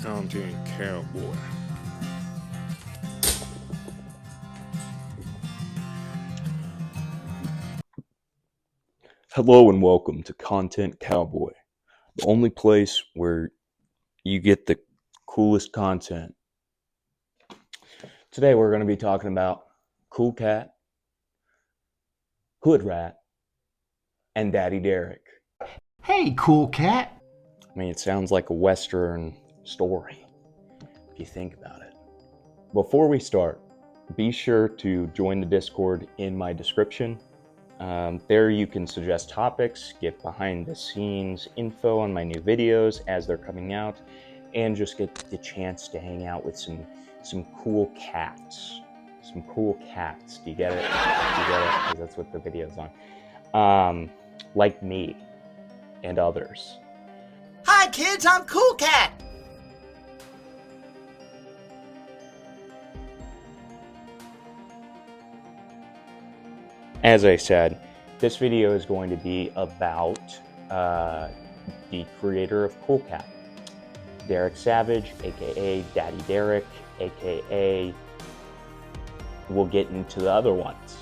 Content Cowboy. Hello and welcome to Content Cowboy, the only place where you get the coolest content. Today we're going to be talking about Cool Cat, Hood Rat, and Daddy Derek. Hey, Cool Cat. I mean, it sounds like a Western story, if you think about it. Before we start, be sure to join the Discord in my description. There you can suggest topics, get behind the scenes info on my new videos as they're coming out, and just get the chance to hang out with some cool cats. Some cool cats. Do you get it? Because that's what the video's on. Like me and others. Hi kids, I'm Cool Cat. As I said, this video is going to be about the creator of Cool Cat, Derek Savage, aka Daddy Derek, aka we'll get into the other ones.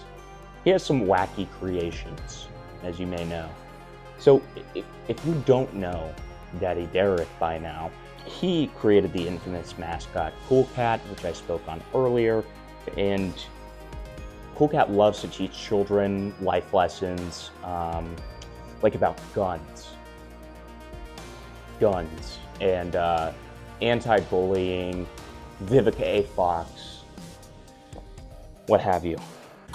He has some wacky creations, as you may know. So if you don't know Daddy Derek by now, he created the infamous mascot Cool Cat, which I spoke on earlier, and Cool Cat loves to teach children life lessons, like about guns, and anti-bullying, Vivica A. Fox, what have you.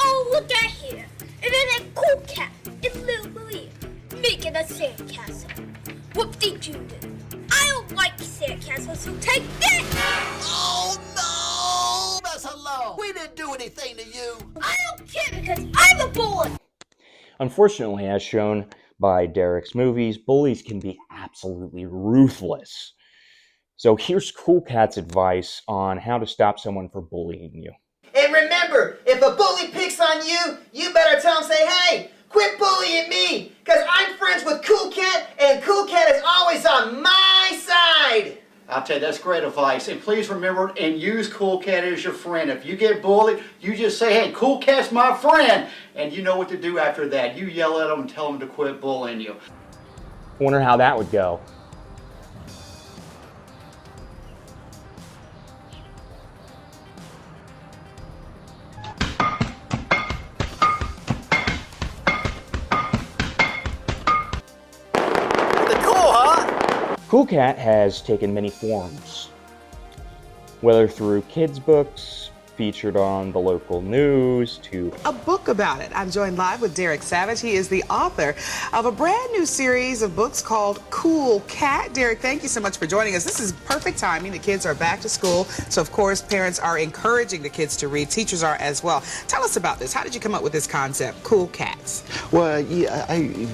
Oh, look at here! It is a Cool Cat and Little Maria making a sandcastle. Whoop-de-doo-doo. I don't like sandcastles, so take that! Oh no! Us alone. We didn't do anything to you. I don't care because I'm a boy! Unfortunately, as shown by Derek's movies, bullies can be absolutely ruthless. So here's Cool Cat's advice on how to stop someone from bullying you. And remember, if a bully picks on you, you better tell him, say, hey, quit bullying me, because I'm friends with Cool Cat, and Cool Cat is always on my side. I'll tell you, that's great advice. And please remember and use Cool Cat as your friend. If you get bullied, you just say, hey, Cool Cat's my friend. And you know what to do after that. You yell at them and tell them to quit bullying you. I wonder how that would go. The cool, huh? Cool Cat has taken many forms, whether through kids' books, featured on the local news, to a book about it. I'm joined live with Derek Savage. He is the author of a brand new series of books called Cool Cat. Derek, thank you so much for joining us. This is perfect timing. The kids are back to school, so of course parents are encouraging the kids to read. Teachers are as well. Tell us about this. How did you come up with this concept, Cool Cats? Well, yeah,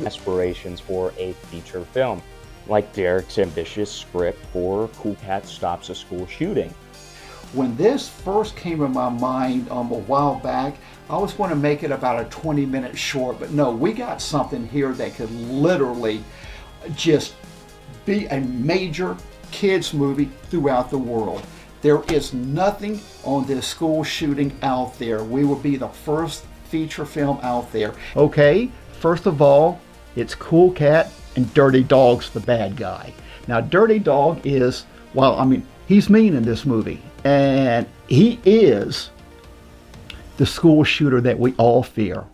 aspirations for a feature film, like Derek's ambitious script for Cool Cat Stops a School Shooting. When this first came in my mind a while back, I always want to make it about a 20-minute short, but no, we got something here that could literally just be a major kids movie throughout the world. There is nothing on this school shooting out there. We will be the first feature film out there. Okay, first of all, it's Cool Cat and Dirty Dog's the bad guy. Now, Dirty Dog is, well, I mean, he's mean in this movie. And he is the school shooter that we all fear.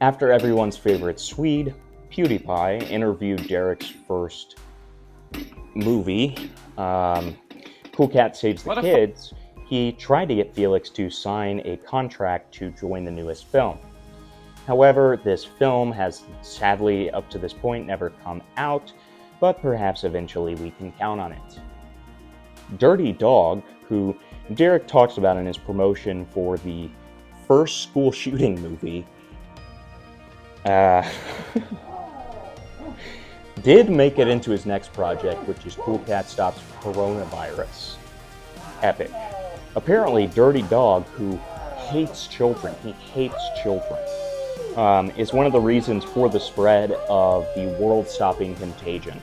After everyone's favorite Swede, PewDiePie, interviewed Derek's first movie, Cool Cat Saves the Kids, he tried to get Felix to sign a contract to join the newest film. However, this film has sadly, up to this point, never come out, but perhaps eventually we can count on it. Dirty Dog, who Derek talks about in his promotion for the first school shooting movie, did make it into his next project, which is Cool Cat Stops Coronavirus. Epic. Apparently, Dirty Dog, who hates children, is one of the reasons for the spread of the world-stopping contagion.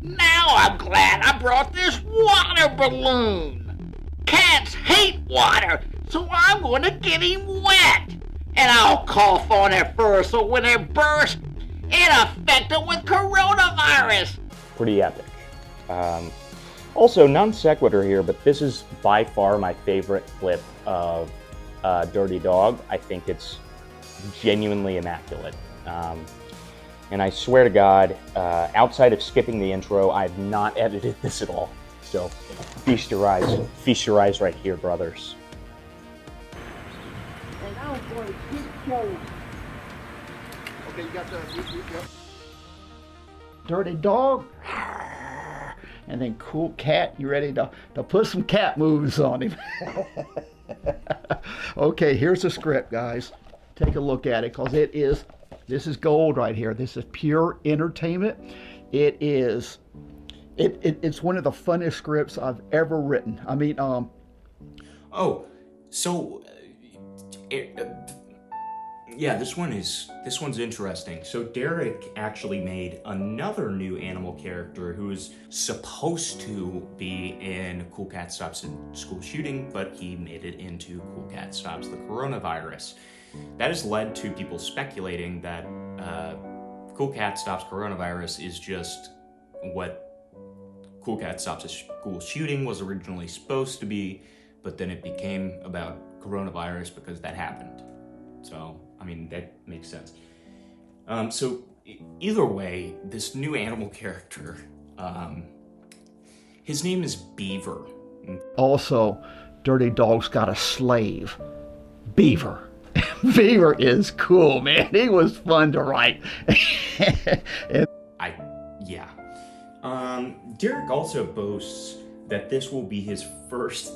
Now I'm glad I brought this water balloon. Cats hate water, so I'm going to get him wet. And I'll cough on it first, so when it bursts, it affect it with coronavirus. Pretty epic. Also, non sequitur here, but this is by far my favorite clip of Dirty Dog. I think it's genuinely immaculate. And I swear to God, outside of skipping the intro, I've not edited this at all. So feast your eyes right here, brothers. And I'm going to keep going. Okay, you got the Dirty Dog. And then Cool Cat, you ready to put some cat moves on him? Okay, here's the script, guys. Take a look at it, because this is gold right here. This is pure entertainment. It's one of the funniest scripts I've ever written. I mean, yeah, this one's interesting. So Derek actually made another new animal character who is supposed to be in Cool Cat Stops a School Shooting, but he made it into Cool Cat Stops the Coronavirus. That has led to people speculating that Cool Cat Stops Coronavirus is just what Cool Cat Stops a School Shooting was originally supposed to be, but then it became about coronavirus because that happened. So, I mean, that makes sense. So, either way, this new animal character, his name is Beaver. also, Dirty Dog's got a slave, Beaver. Beaver is cool, man. He was fun to write. Derek also boasts that this will be his first...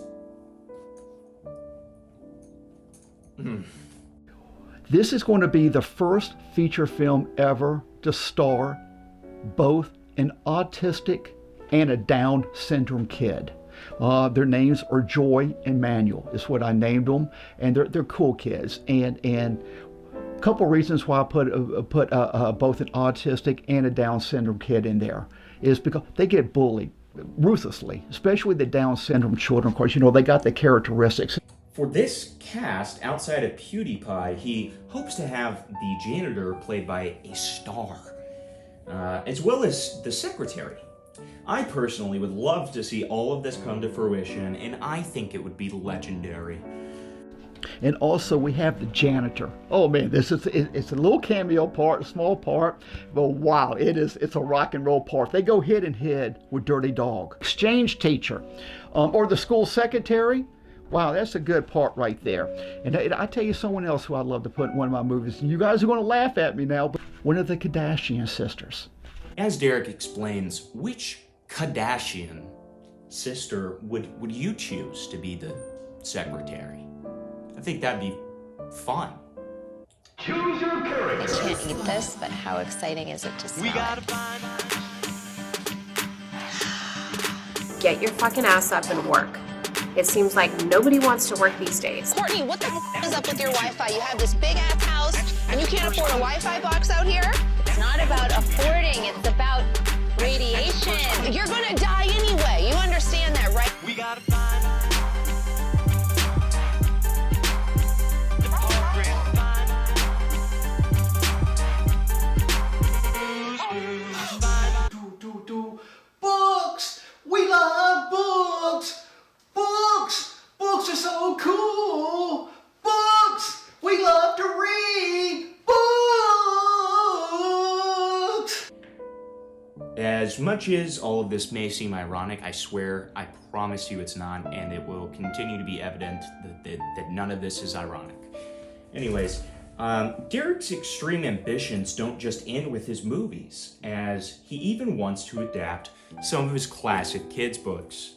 This is going to be the first feature film ever to star both an autistic and a Down syndrome kid. Their names are Joy and Manuel, is what I named them, and they're cool kids. And a couple reasons why I put both an autistic and a Down syndrome kid in there is because they get bullied ruthlessly, especially the Down syndrome children. Of course, you know, they got the characteristics. For this cast, outside of PewDiePie, he hopes to have the janitor played by a star, as well as the secretary. I personally would love to see all of this come to fruition, and I think it would be legendary. And also we have the janitor. Oh man, it's a little cameo part, a small part, but wow, it's a rock and roll part. They go head and head with Dirty Dog. Exchange teacher, or the school secretary. Wow, that's a good part right there. And I tell you someone else who I'd love to put in one of my movies, and you guys are going to laugh at me now, but one of the Kardashian sisters. As Derek explains, which Kardashian sister would you choose to be the secretary? I think that'd be fun. Choose your character. I can't eat this, but how exciting is it to smell it? Get your fucking ass up and work. It seems like nobody wants to work these days. Courtney, what the f is up with your Wi-Fi? You have this big ass house and you can't afford a Wi-Fi box out here? It's not about affording, it's about radiation. You're gonna die anyway. You understand that, right? We gotta find Books! We love books! Books! Books are so cool! Books! We love to read! Books! As much as all of this may seem ironic, I swear, I promise you it's not, and it will continue to be evident that none of this is ironic. Anyways, Derek's extreme ambitions don't just end with his movies, as he even wants to adapt some of his classic kids' books.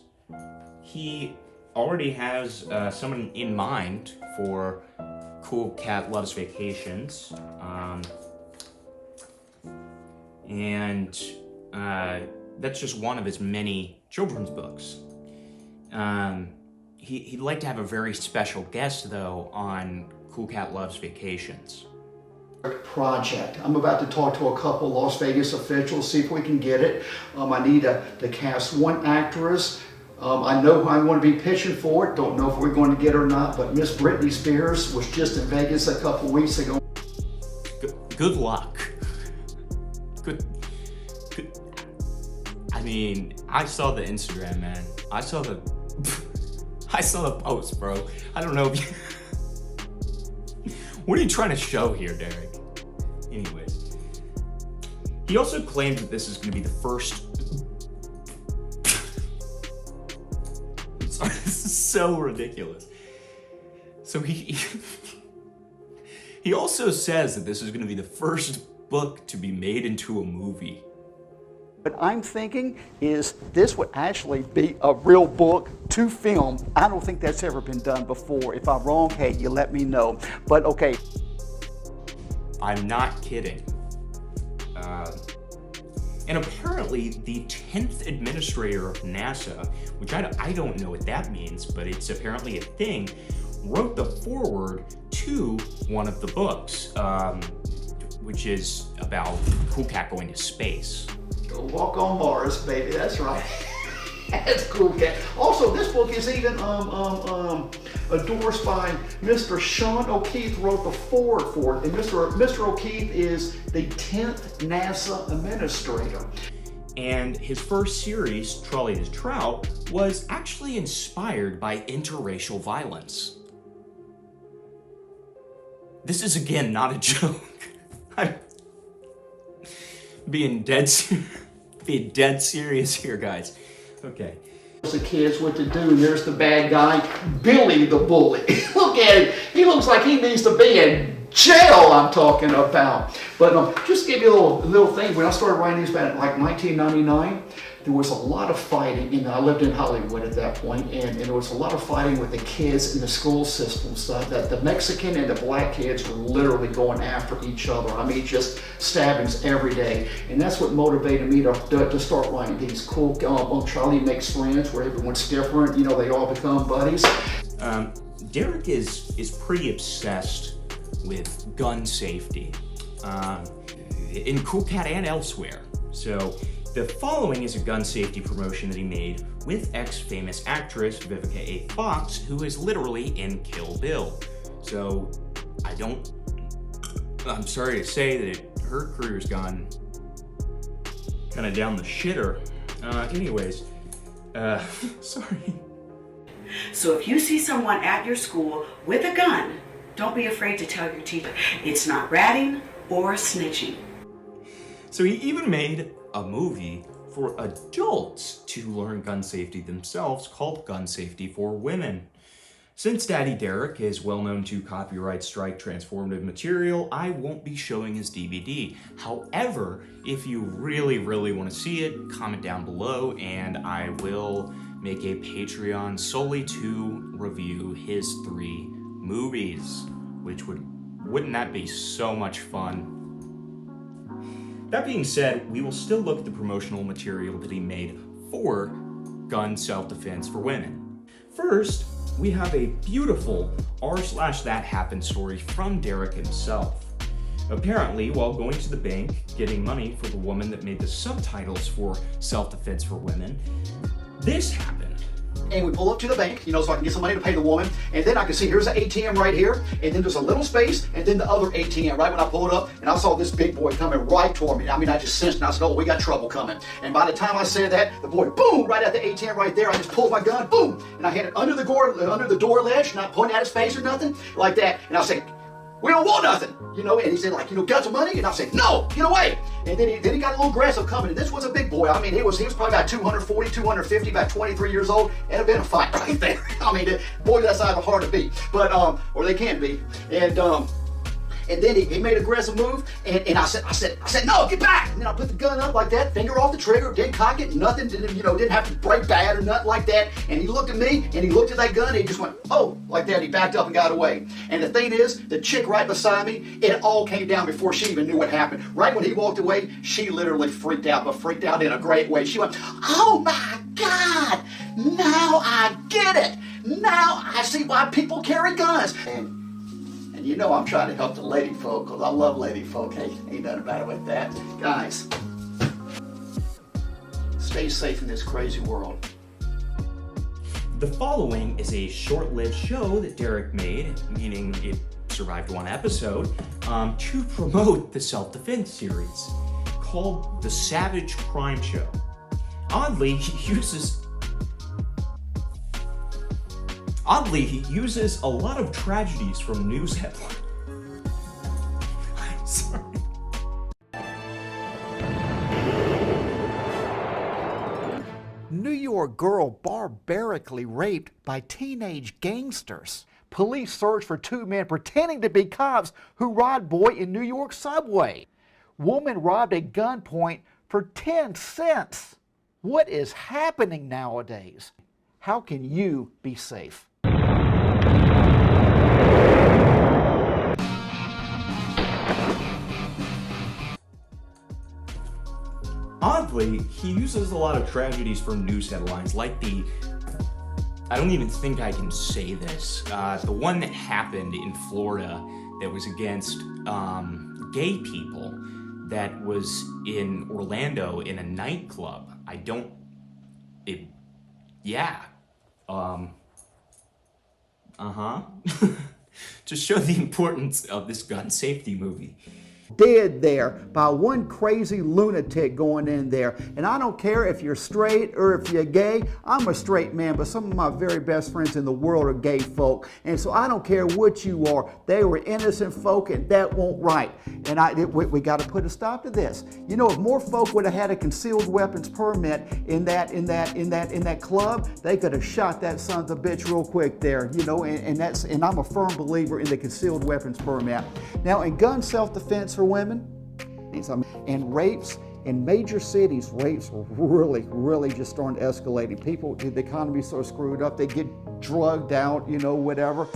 He already has someone in mind for Cool Cat Loves Vacations, and that's just one of his many children's books. He'd like to have a very special guest, though, on Cool Cat Loves Vacations. project. I'm about to talk to a couple Las Vegas officials, see if we can get it. I need to cast one actress. I know who I'm going to be pitching for it. Don't know if we're going to get her or not, but Miss Britney Spears was just in Vegas a couple weeks ago. Good luck. Good. I mean, I saw the Instagram, man. I saw the post, bro. I don't know if you... What are you trying to show here, Derek? Anyways. He also claimed that this is going to be the first... I'm sorry, this is so ridiculous. So he also says that this is going to be the first book to be made into a movie. What I'm thinking is this would actually be a real book to film. I don't think that's ever been done before. If I'm wrong, hey, you let me know. But okay. I'm not kidding. And apparently the 10th administrator of NASA, which I don't know what that means, but it's apparently a thing, wrote the foreword to one of the books, which is about Cool Cat going to space. Go walk on Mars, baby. That's right. That's Cool Cat. Also, this book is even endorsed by Mr. Sean O'Keefe. Wrote the foreword for it, and Mr. O'Keefe is the 10th NASA administrator. And his first series, Trolley the Trout, was actually inspired by interracial violence. This is again not a joke. I'm being dead serious here, guys. Okay. The kids what to do, and there's the bad guy, Billy the Bully. Look at him. He looks like he needs to be in jail, I'm talking about. But just to give you a little thing, when I started writing these back in like 1999, there was a lot of fighting. You know, I lived in Hollywood at that point, and there was a lot of fighting with the kids in the school system. So that the Mexican and the black kids were literally going after each other. I mean, just stabbings every day. And that's what motivated me to start writing these cool Charlie Makes Friends, where everyone's different. You know, they all become buddies. Derek is pretty obsessed with gun safety in Cool Cat and elsewhere. So the following is a gun safety promotion that he made with ex-famous actress Vivica A. Fox, who is literally in Kill Bill. So I'm sorry to say that her career's gone kind of down the shitter. Anyways, sorry. So if you see someone at your school with a gun, don't be afraid to tell your teacher. It's not ratting or snitching. So he even made a movie for adults to learn gun safety themselves called Gun Safety for Women. Since Daddy Derek is well known to copyright strike transformative material, I won't be showing his DVD. However, if you really, really want to see it, comment down below and I will make a Patreon solely to review his 3 movies, which wouldn't that be so much fun? That being said, we will still look at the promotional material that he made for gun self-defense for women. First, we have a beautiful r/that happened story from Derek himself. Apparently, while going to the bank, getting money for the woman that made the subtitles for self-defense for women, this happened. And we pull up to the bank, you know, so I can get some money to pay the woman. And then I can see here's an ATM right here, and then there's a little space, and then the other ATM right when I pulled up, and I saw this big boy coming right toward me. I mean, I just sensed, and I said, oh, we got trouble coming. And by the time I said that, the boy, boom, right at the ATM right there, I just pulled my gun, boom, and I had it under the door ledge, not pointing at his face or nothing, like that. And I was saying, we don't want nothing, you know, and he said, like, you know, got some money? And I said, no, get away. And then he got a little aggressive coming, and this was a big boy. I mean, he was probably about 240, 250, about 23 years old, and it'd been a fight right there. I mean, boys that size are hard to beat, but, or they can be. And then he made an aggressive move, and I said, no, get back! And then I put the gun up like that, finger off the trigger, didn't cock it, nothing, didn't have to break bad or nothing like that. And he looked at me, and he looked at that gun, and he just went, oh, like that. He backed up and got away. And the thing is, the chick right beside me, it all came down before she even knew what happened. Right when he walked away, she literally freaked out, but freaked out in a great way. She went, oh my God, now I get it. Now I see why people carry guns. And And you know I'm trying to help the lady folk, because I love lady folk. Hey, ain't nothing about it with that. Guys, stay safe in this crazy world. The following is a short-lived show that Derek made, meaning it survived one episode, to promote the self-defense series called The Savage Crime Show. Oddly, he uses a lot of tragedies from news headlines. I'm sorry. New York girl barbarically raped by teenage gangsters. Police search for 2 men pretending to be cops who robbed boy in New York subway. Woman robbed at gunpoint for 10 cents. What is happening nowadays? How can you be safe? Oddly, he uses a lot of tragedies from news headlines, like the, I don't even think I can say this, the one that happened in Florida that was against gay people, that was in Orlando in a nightclub. To show the importance of this gun safety movie. Dead there by one crazy lunatic going in there. And I don't care if you're straight or if you're gay. I'm a straight man, but some of my very best friends in the world are gay folk. And so I don't care what you are. They were innocent folk, and that won't right. And we got to put a stop to this. You know, if more folk would have had a concealed weapons permit in that club, they could have shot that son of a bitch real quick there. You know, and I'm a firm believer in the concealed weapons permit. Now, in gun self-defense for women, and rapes in major cities, rapes are really just starting to escalate. People, the economy's so screwed up, they get drugged out, you know, whatever.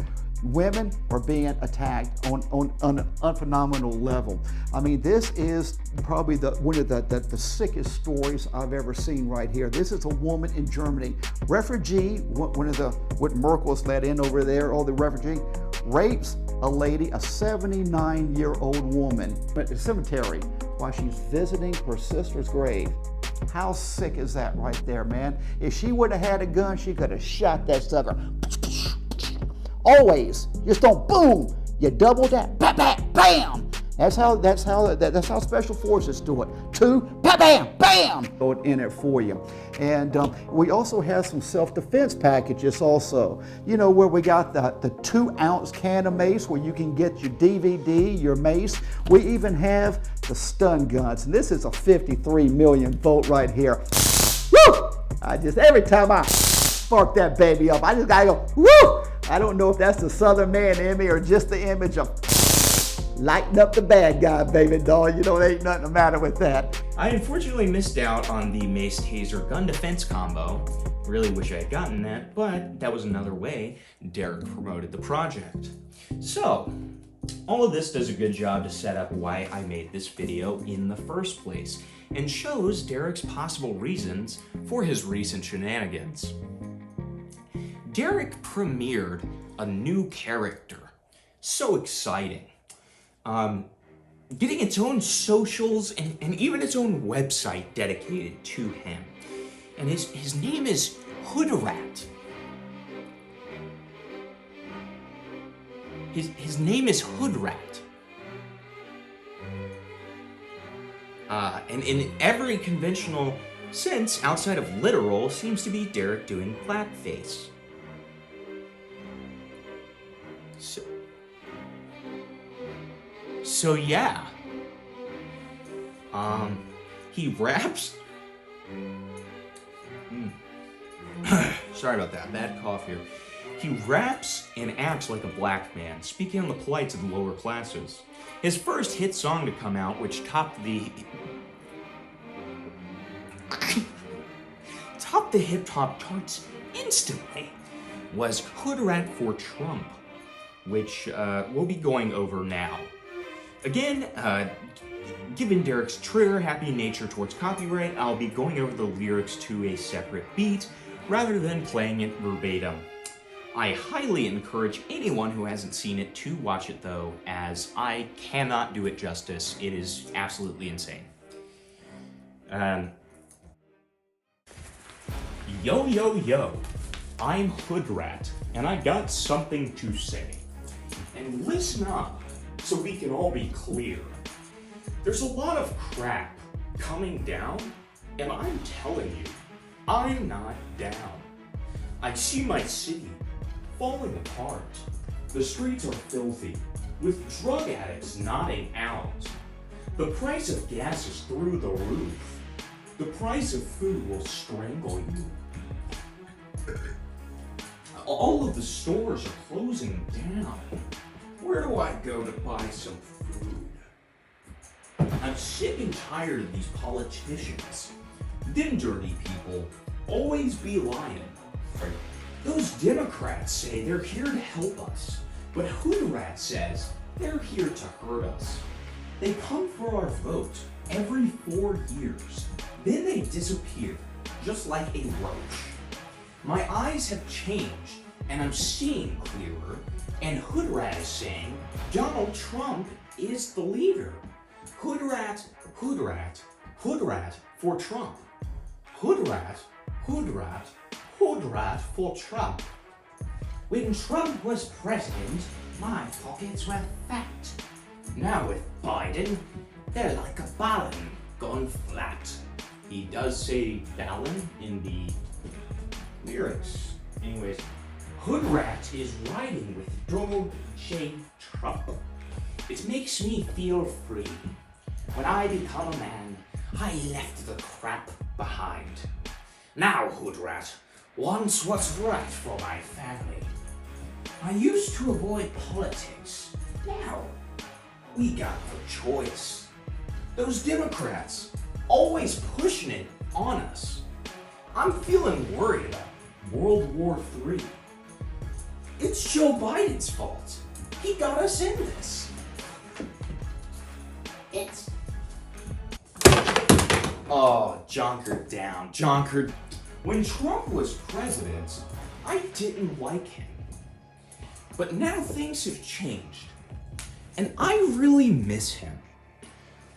Women are being attacked on an unphenomenal level. I mean, this is probably one of the sickest stories I've ever seen right here. This is a woman in Germany, refugee, what Merkel's let in over there, all the refugee, rapes a lady, a 79-year-old woman, at the cemetery while she's visiting her sister's grave. How sick is that right there, man? If she would have had a gun, she could have shot that sucker. Always, just don't boom, you double that, bam, bam, bam. That's how special forces do it. 2, bam, bam, bam. Go in it for you. And we also have some self-defense packages also. You know, where we got the 2-ounce can of mace where you can get your DVD, your mace. We even have the stun guns. And this is a 53 million volt right here. Woo! Every time I spark that baby up, I just gotta go, woo! I don't know if that's the Southern man in me or just the image of lighten up the bad guy, baby doll. You know, there ain't nothing the matter with that. I unfortunately missed out on the mace taser gun defense combo. Really wish I had gotten that, but that was another way Derek promoted the project. So, all of this does a good job to set up why I made this video in the first place, and shows Derek's possible reasons for his recent shenanigans. Derek premiered a new character. So exciting. Getting its own socials and even its own website dedicated to him. And his name is Hoodrat. His name is Hoodrat. And in every conventional sense, outside of literal, seems to be Derek doing blackface. So yeah. He raps. Sorry about that, bad cough here. He raps and acts like a black man, speaking on the plights of the lower classes. His first hit song to come out, which topped the hip-hop charts instantly, was Hoodrat for Trump, which we'll be going over now. Again, given Derek's trigger-happy nature towards copyright, I'll be going over the lyrics to a separate beat, rather than playing it verbatim. I highly encourage anyone who hasn't seen it to watch it though, as I cannot do it justice. It is absolutely insane. Yo, yo, yo. I'm Hoodrat, and I got something to say. And listen up, so we can all be clear. There's a lot of crap coming down, and I'm telling you, I'm not down. I see my city falling apart. The streets are filthy, with drug addicts nodding out. The price of gas is through the roof. The price of food will strangle you. All of the stores are closing down. Where do I go to buy some food? I'm sick and tired of these politicians. Them dirty people always be lying. Those Democrats say they're here to help us, but Hoodrat says they're here to hurt us. They come for our vote every 4 years, then they disappear, just like a roach. My eyes have changed, and I'm seeing clearer, and Hoodrat is saying Donald Trump is the leader. Hoodrat, Hoodrat, Hoodrat for Trump. Hoodrat, Hoodrat, Hoodrat for Trump. When Trump was president, my pockets were fat. Now with Biden, they're like a ballon gone flat. He does say ballon in the lyrics. Anyways, Hoodrat is riding with Donald J. Trump. It makes me feel free. When I become a man, I left the crap behind. Now, Hoodrat wants what's right for my family. I used to avoid politics. Now, we got the choice. Those Democrats always pushing it on us. I'm feeling worried about World War III. It's Joe Biden's fault. He got us in this. Oh, Jonker down. Jonker. When Trump was president, I didn't like him. But now things have changed, and I really miss him.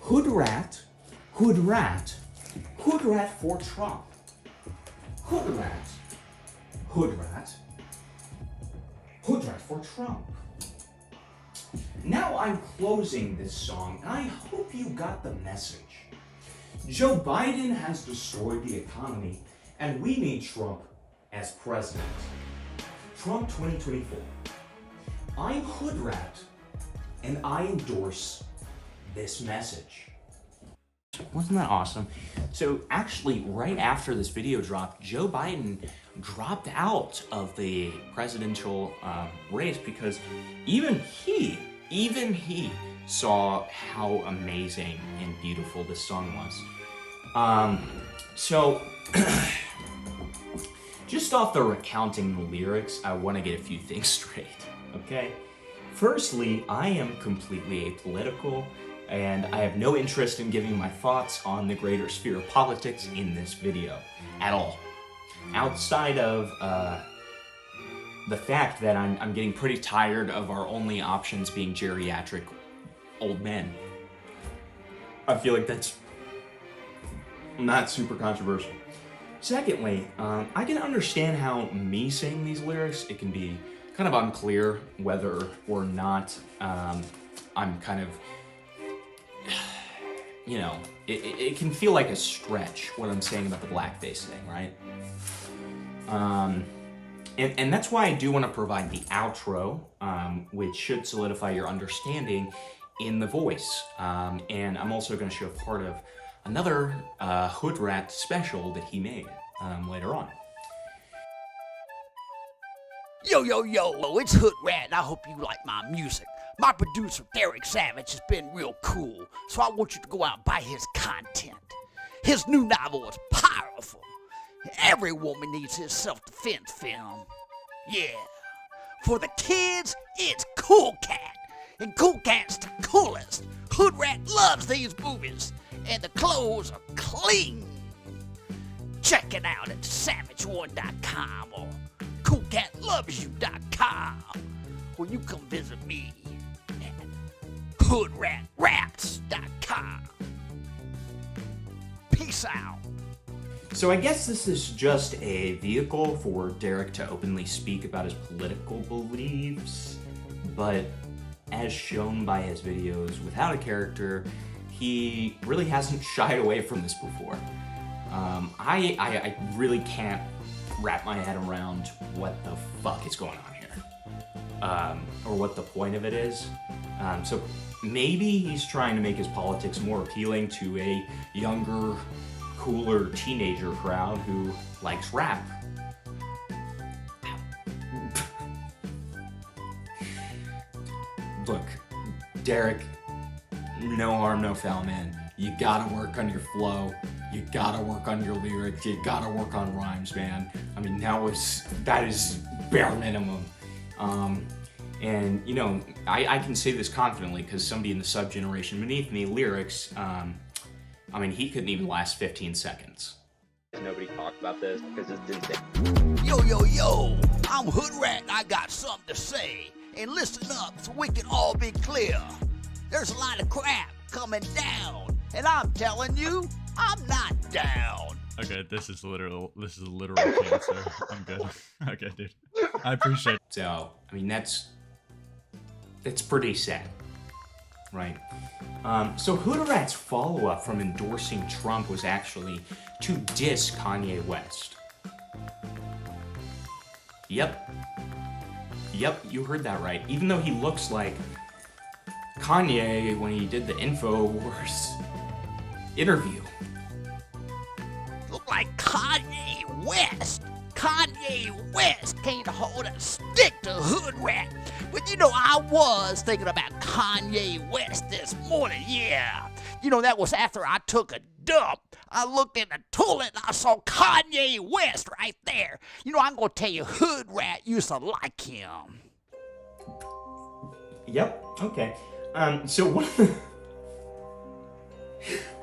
Hoodrat, Hoodrat, Hoodrat for Trump. Hoodrat, Hoodrat, Hoodrat for Trump. Now I'm closing this song, and I hope you got the message. Joe Biden has destroyed the economy, and we need Trump as president. Trump 2024. I'm Hoodrat, and I endorse this message. Wasn't that awesome? So actually, right after this video dropped, Joe Biden dropped out of the presidential race because even he saw how amazing and beautiful this song was. So just off the recounting the lyrics, I want to get a few things straight, okay? Firstly, I am completely apolitical, and I have no interest in giving my thoughts on the greater sphere of politics in this video, at all. Outside of the fact that I'm getting pretty tired of our only options being geriatric old men. I feel like that's not super controversial. Secondly, I can understand how me saying these lyrics, it can be kind of unclear whether or not I'm kind of, you know, it can feel like a stretch what I'm saying about the blackface thing, right? And that's why I do want to provide the outro, which should solidify your understanding in the voice. And I'm also going to show part of another Hoodrat special that he made later on. Yo, it's Hoodrat, and I hope you like my music. My producer, Derek Savage, has been real cool, so I want you to go out and buy his content. His new novel is powerful. Every woman needs his self-defense film. Yeah. For the kids, it's Cool Cat. And Cool Cat's the coolest. Hoodrat loves these movies. And the clothes are clean. Check it out at SavageOne.com or Cool CoolCatLovesYou.com, where you come visit me at HoodRatRaps.com. Peace out. So I guess this is just a vehicle for Derek to openly speak about his political beliefs, but as shown by his videos without a character, he really hasn't shied away from this before. I really can't wrap my head around what the fuck is going on here, or what the point of it is. So maybe he's trying to make his politics more appealing to a younger, cooler teenager crowd who likes rap. Look, Derek, no harm, no foul, man. You gotta work on your flow. You gotta work on your lyrics. You gotta work on rhymes, man. I mean, that is bare minimum. And you know, I can say this confidently because somebody in the sub-generation beneath me, lyrics, I mean, he couldn't even last 15 seconds. Nobody talked about this because it's insane. Yo, yo, yo, I'm Hood Rat and I got something to say. And listen up so we can all be clear. There's a lot of crap coming down, and I'm telling you, I'm not down. Okay, this is a literal cancer. I'm good. Okay, dude. I appreciate it. So, I mean, that's pretty sad, right? So Hood Rat's follow-up from endorsing Trump was actually to diss Kanye West. Yep, you heard that right. Even though he looks like Kanye when he did the InfoWars interview. Look like Kanye West. Kanye West can't hold a stick to Hood Rat. But you know, I was thinking about Kanye West this morning, yeah. You know, that was after I took a dump. I looked in the toilet and I saw Kanye West right there. You know, I'm gonna tell you, Hood Rat used to like him. Yep, okay. So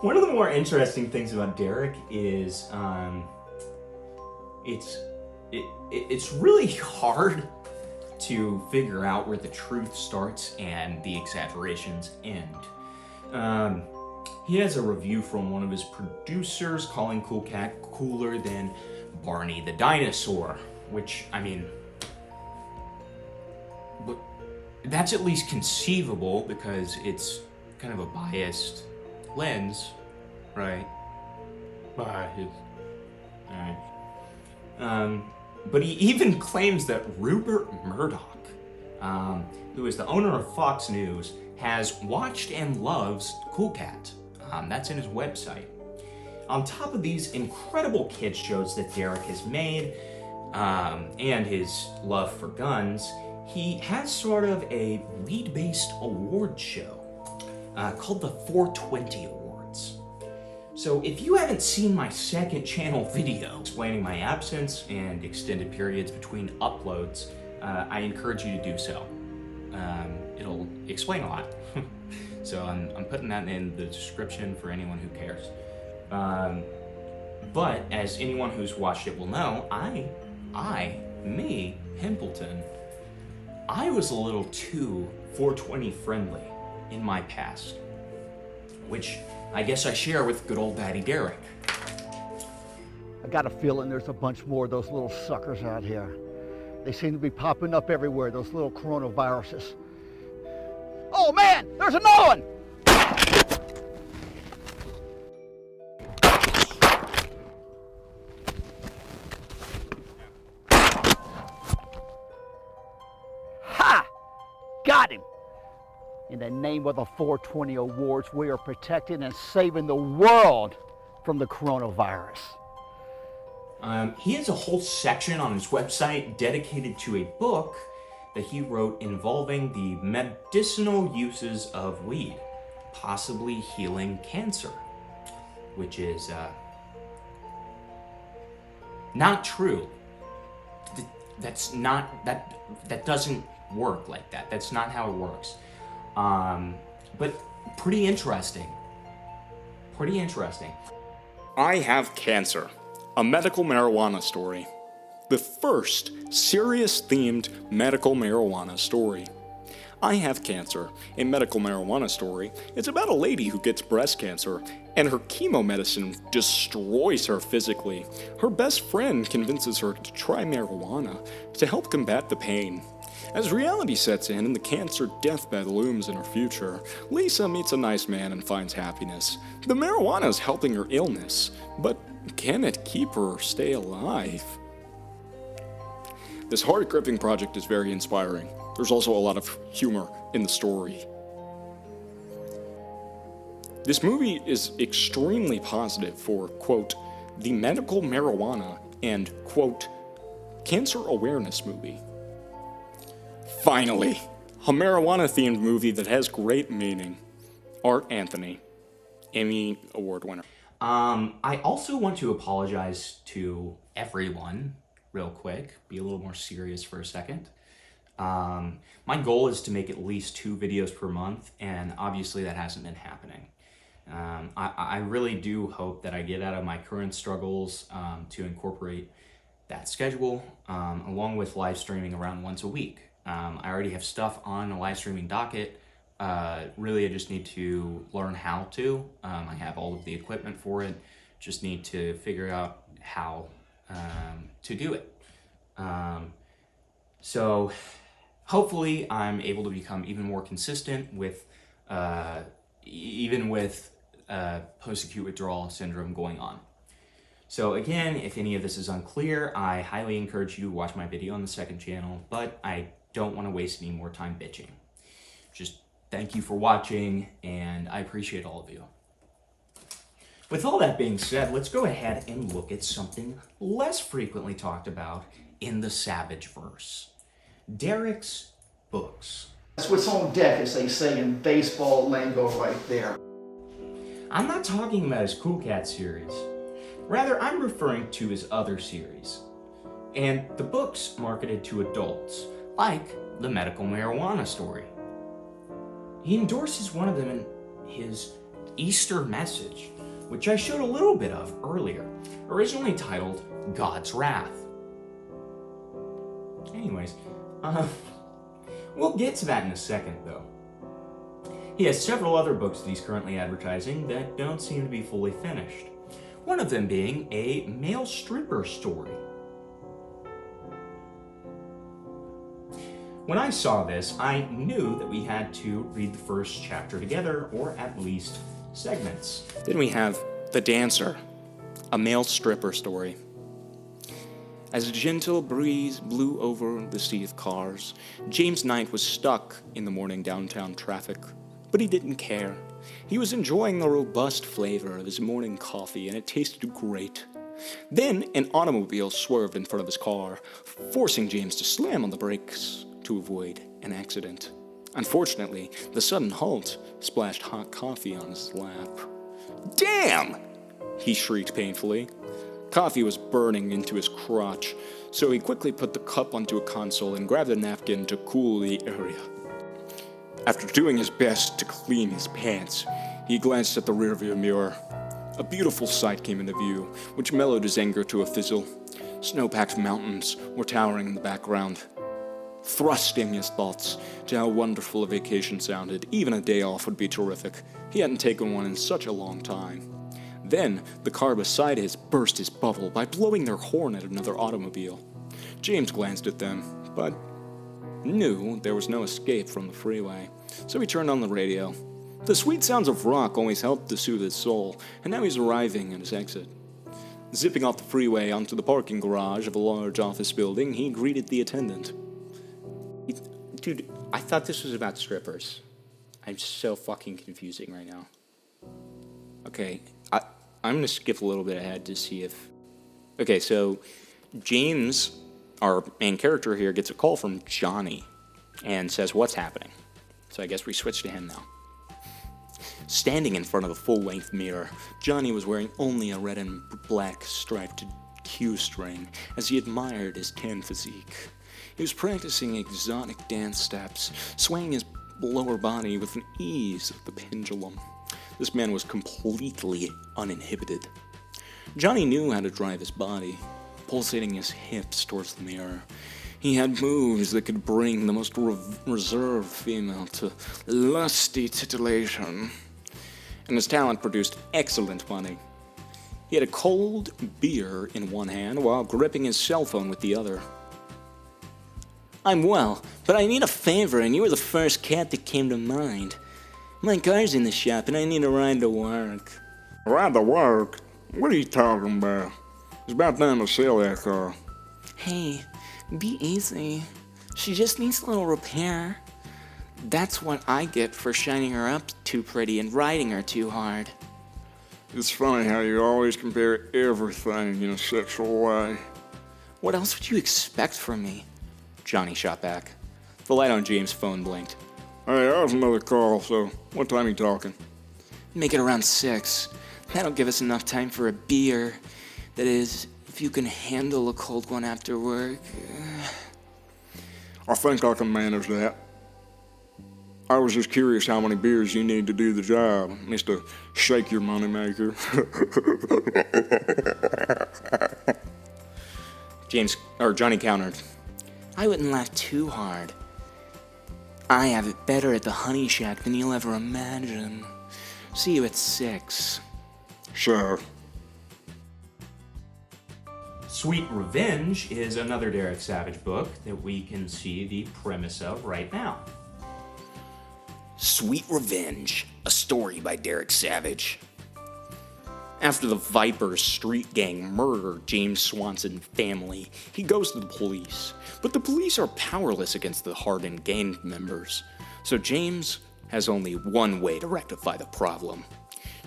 one of the more interesting things about Derek is it's really hard to figure out where the truth starts and the exaggerations end. He has a review from one of his producers calling Cool Cat cooler than Barney the dinosaur, which, I mean, look, that's at least conceivable because it's kind of a biased lens, right? Biased. Alright. But he even claims that Rupert Murdoch, who is the owner of Fox News, has watched and loves Cool Cat. That's in his website. On top of these incredible kids shows that Derek has made, and his love for guns, he has sort of a weed-based award show called the 420 Awards. So if you haven't seen my second channel video explaining my absence and extended periods between uploads, I encourage you to do so. It'll explain a lot. So I'm putting that in the description for anyone who cares. But as anyone who's watched it will know, me, Himpleton, I was a little too 420 friendly in my past, which I guess I share with good old Daddy Derek. I got a feeling there's a bunch more of those little suckers out here. They seem to be popping up everywhere, those little coronaviruses. Oh man, there's another one! Ha! Got him! In the name of the 420 Awards, we are protecting and saving the world from the coronavirus. He has a whole section on his website dedicated to a book that he wrote involving the medicinal uses of weed, possibly healing cancer, which is not true. That's not, that doesn't work like that. That's not how it works. But pretty interesting. Pretty interesting. I have cancer. A medical marijuana story. the first serious-themed medical marijuana story. I Have Cancer, a medical marijuana story, is about a lady who gets breast cancer, and her chemo medicine destroys her physically. Her best friend convinces her to try marijuana to help combat the pain. As reality sets in and the cancer deathbed looms in her future, Lisa meets a nice man and finds happiness. The marijuana is helping her illness, but can it keep her stay alive? This heart-gripping project is very inspiring. There's also a lot of humor in the story. This movie is extremely positive for, quote, the medical marijuana and, quote, cancer awareness movie. Finally, a marijuana-themed movie that has great meaning. Art Anthony, Emmy Award winner. I also want to apologize to everyone real quick. Be a little more serious for a second. My goal is to make at least 2 videos per month, and obviously that hasn't been happening. I really do hope that I get out of my current struggles to incorporate that schedule, along with live streaming around once a week. I already have stuff on a live streaming docket. Really, I just need to learn how to. I have all of the equipment for it. Just need to figure out how to do it. So hopefully I'm able to become even more consistent with, even with post-acute withdrawal syndrome going on. So again, if any of this is unclear, I highly encourage you to watch my video on the second channel, but I don't want to waste any more time bitching. Just thank you for watching, and I appreciate all of you. With all that being said, let's go ahead and look at something less frequently talked about in the Savageverse. Derek's books. That's what's on deck, as they say in baseball lingo right there. I'm not talking about his Cool Cat series. Rather, I'm referring to his other series. And the books marketed to adults, like the medical marijuana story. He endorses one of them in his Easter message, which I showed a little bit of earlier, originally titled God's Wrath. Anyways, we'll get to that in a second though. He has several other books that he's currently advertising that don't seem to be fully finished. One of them being a male stripper story. When I saw this, I knew that we had to read the first chapter together, or at least segments. Then we have The Dancer, a male stripper story. As a gentle breeze blew over the sea of cars, James Knight was stuck in the morning downtown traffic, but he didn't care. He was enjoying the robust flavor of his morning coffee, and it tasted great. Then an automobile swerved in front of his car, forcing James to slam on the brakes to avoid an accident. Unfortunately, the sudden halt splashed hot coffee on his lap. "Damn!" he shrieked painfully. Coffee was burning into his crotch, so he quickly put the cup onto a console and grabbed a napkin to cool the area. After doing his best to clean his pants, he glanced at the rearview mirror. A beautiful sight came into view, which mellowed his anger to a fizzle. Snow-packed mountains were towering in the background. Thrusting his thoughts to how wonderful a vacation sounded, even a day off would be terrific. He hadn't taken one in such a long time. Then, the car beside his burst his bubble by blowing their horn at another automobile. James glanced at them, but knew there was no escape from the freeway, so he turned on the radio. The sweet sounds of rock always helped to soothe his soul, and now he's arriving at his exit. Zipping off the freeway onto the parking garage of a large office building, he greeted the attendant. Dude, I thought this was about strippers. I'm so fucking confusing right now. Okay, I'm gonna skip a little bit ahead to see if... Okay, so James, our main character here, gets a call from Johnny and says, "What's happening?" So I guess we switch to him now. Standing in front of a full-length mirror, Johnny was wearing only a red and black striped cue string as he admired his tan physique. He was practicing exotic dance steps, swaying his lower body with an ease of the pendulum. This man was completely uninhibited. Johnny knew how to drive his body, pulsating his hips towards the mirror. He had moves that could bring the most reserved female to lusty titillation. And his talent produced excellent money. He had a cold beer in one hand while gripping his cell phone with the other. I'm well, but I need a favor, and you were the first cat that came to mind. My car's in the shop, and I need a ride to work. Ride to work? What are you talking about? It's about time to sell that car. Hey, be easy. She just needs a little repair. That's what I get for shining her up too pretty and riding her too hard. It's funny how you always compare everything in a sexual way. What else would you expect from me? Johnny shot back. The light on James' phone blinked. Hey, that was another call, so what time are you talking? Make it around 6. That'll give us enough time for a beer. That is, if you can handle a cold one after work. I think I can manage that. I was just curious how many beers you need to do the job, Mr. Shake Your Moneymaker. Johnny countered. I wouldn't laugh too hard. I have it better at the Honey Shack than you'll ever imagine. See you at 6. Sure. Sweet Revenge is another Derek Savage book that we can see the premise of right now. Sweet Revenge, a story by Derek Savage. After the Vipers street gang murder James Swanson's family, he goes to the police. But the police are powerless against the hardened gang members. So James has only one way to rectify the problem.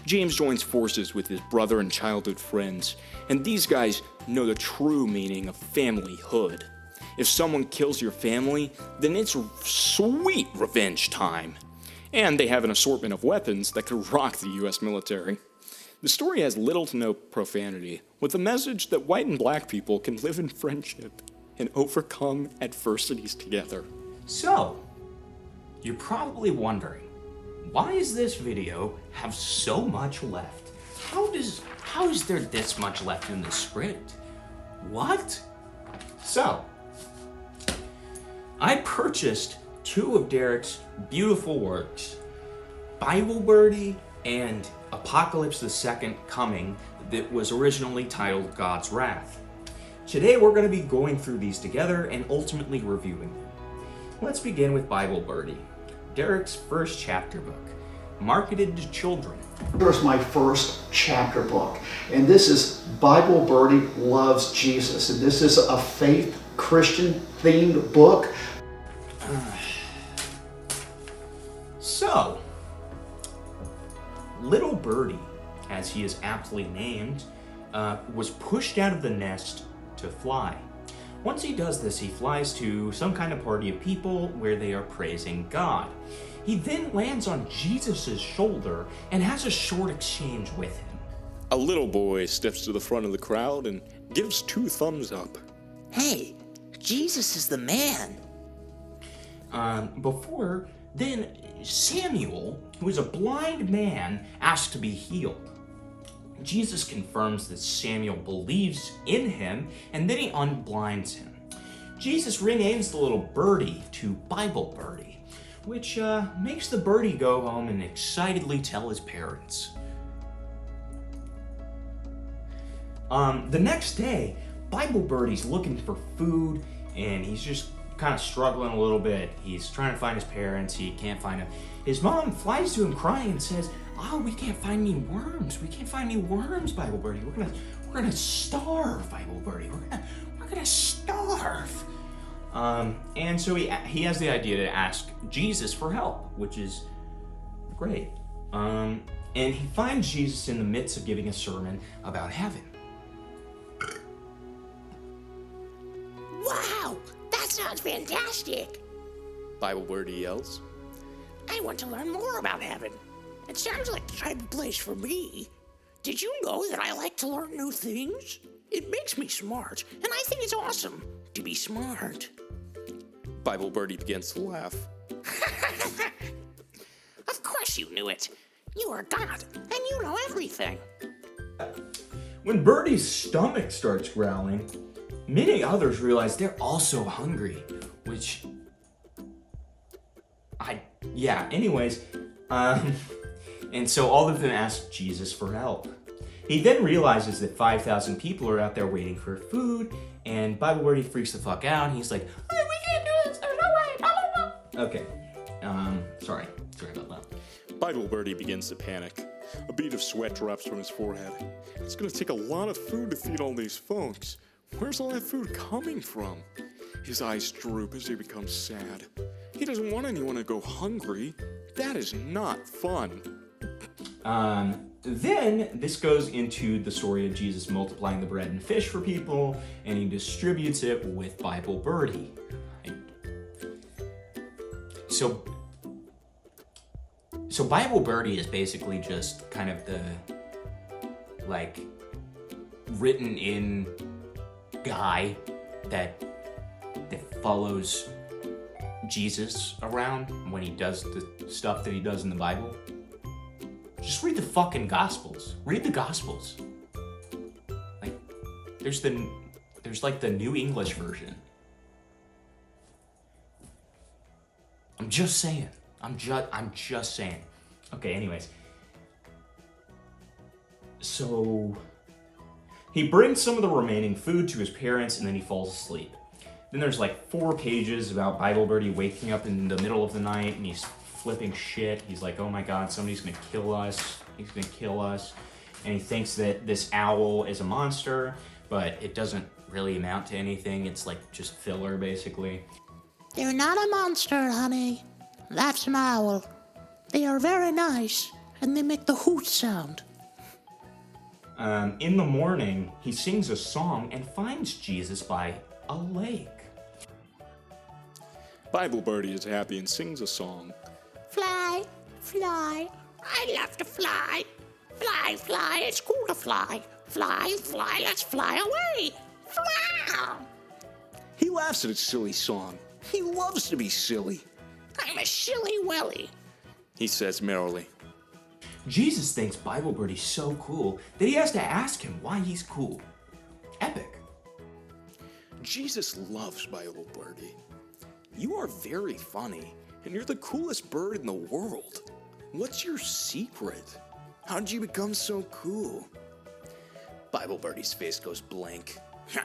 James joins forces with his brother and childhood friends, and these guys know the true meaning of familyhood. If someone kills your family, then it's sweet revenge time. And they have an assortment of weapons that could rock the US military. The story has little to no profanity, with the message that white and black people can live in friendship and overcome adversities together. So, you're probably wondering, why does this video have so much left? How is there this much left in the script? What? So, I purchased 2 of Derek's beautiful works, Bible Birdie and Apocalypse the Second Coming, that was originally titled God's Wrath. Today we're going to be going through these together and ultimately reviewing them. Let's begin with Bible Birdie, Derek's first chapter book, marketed to children. Here's my first chapter book, and this is Bible Birdie Loves Jesus, and this is a faith Christian themed book. So, Little Birdie, as he is aptly named, was pushed out of the nest to fly. Once he does this, he flies to some kind of party of people where they are praising God. He then lands on Jesus' shoulder and has a short exchange with him. A little boy steps to the front of the crowd and gives 2 thumbs up. Hey, Jesus is the man. Before then, Samuel, who is a blind man, asks to be healed. Jesus confirms that Samuel believes in him, and then he unblinds him. Jesus renames the little birdie to Bible Birdie, which makes the birdie go home and excitedly tell his parents. The next day, Bible Birdie's looking for food, and he's just kind of struggling a little bit. He's trying to find his parents. He can't find them. His mom flies to him crying and says, "Oh, we can't find any worms. We can't find any worms, Bible Birdie. We're gonna starve, Bible Birdie. We're gonna starve." And so he has the idea to ask Jesus for help, which is great. And he finds Jesus in the midst of giving a sermon about heaven. Wow, that sounds fantastic. Bible Birdie yells. I want to learn more about heaven. It sounds like the type of place for me. Did you know that I like to learn new things? It makes me smart, and I think it's awesome to be smart. Bible Birdie begins to laugh. Of course you knew it. You are God, and you know everything. When Birdie's stomach starts growling, many others realize they're also hungry, which... anyways, and so all of them ask Jesus for help. He then realizes that 5,000 people are out there waiting for food, and Bible Birdie freaks the fuck out, and he's like, "Hey, we can't do this, there's no way, blah, blah, blah." Okay, sorry about that. Bible Birdie begins to panic. A bead of sweat drops from his forehead. It's gonna take a lot of food to feed all these folks. Where's all that food coming from? His eyes droop as he becomes sad. He doesn't want anyone to go hungry. That is not fun. Then this goes into the story of Jesus multiplying the bread and fish for people, and he distributes it with Bible Birdie. So Bible Birdie is basically just kind of the, like, written in guy that follows Jesus around when he does the stuff that he does in the Bible. Just read the fucking Gospels. Read the Gospels. Like, there's like the New English version. I'm just saying. I'm just saying. Okay, anyways. So he brings some of the remaining food to his parents and then he falls asleep. Then there's like 4 pages about Bible Birdie waking up in the middle of the night and he's flipping shit. He's like, oh my god, somebody's gonna kill us. He's gonna kill us. And he thinks that this owl is a monster, but it doesn't really amount to anything. It's like just filler, basically. They're not a monster, honey. That's an owl. They are very nice, and they make the hoot sound. In the morning, he sings a song and finds Jesus by a lake. Bible Birdie is happy and sings a song. Fly, fly, I love to fly. Fly, fly, it's cool to fly. Fly, fly, let's fly away. Fly! He laughs at his silly song. He loves to be silly. I'm a silly Willy, he says merrily. Jesus thinks Bible Birdie's so cool that he has to ask him why he's cool. Epic. Jesus loves Bible Birdie. You are very funny, and you're the coolest bird in the world. What's your secret? How did you become so cool? Bible Birdie's face goes blank.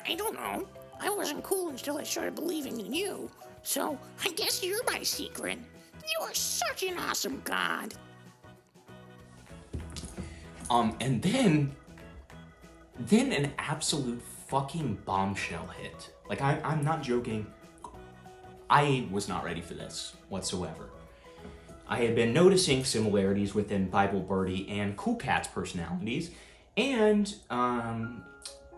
I don't know. I wasn't cool until I started believing in you. So, I guess you're my secret. You are such an awesome God. And then an absolute fucking bombshell hit. Like, I'm not joking. I was not ready for this whatsoever. I had been noticing similarities within Bible Birdie and Cool Cat's personalities, and,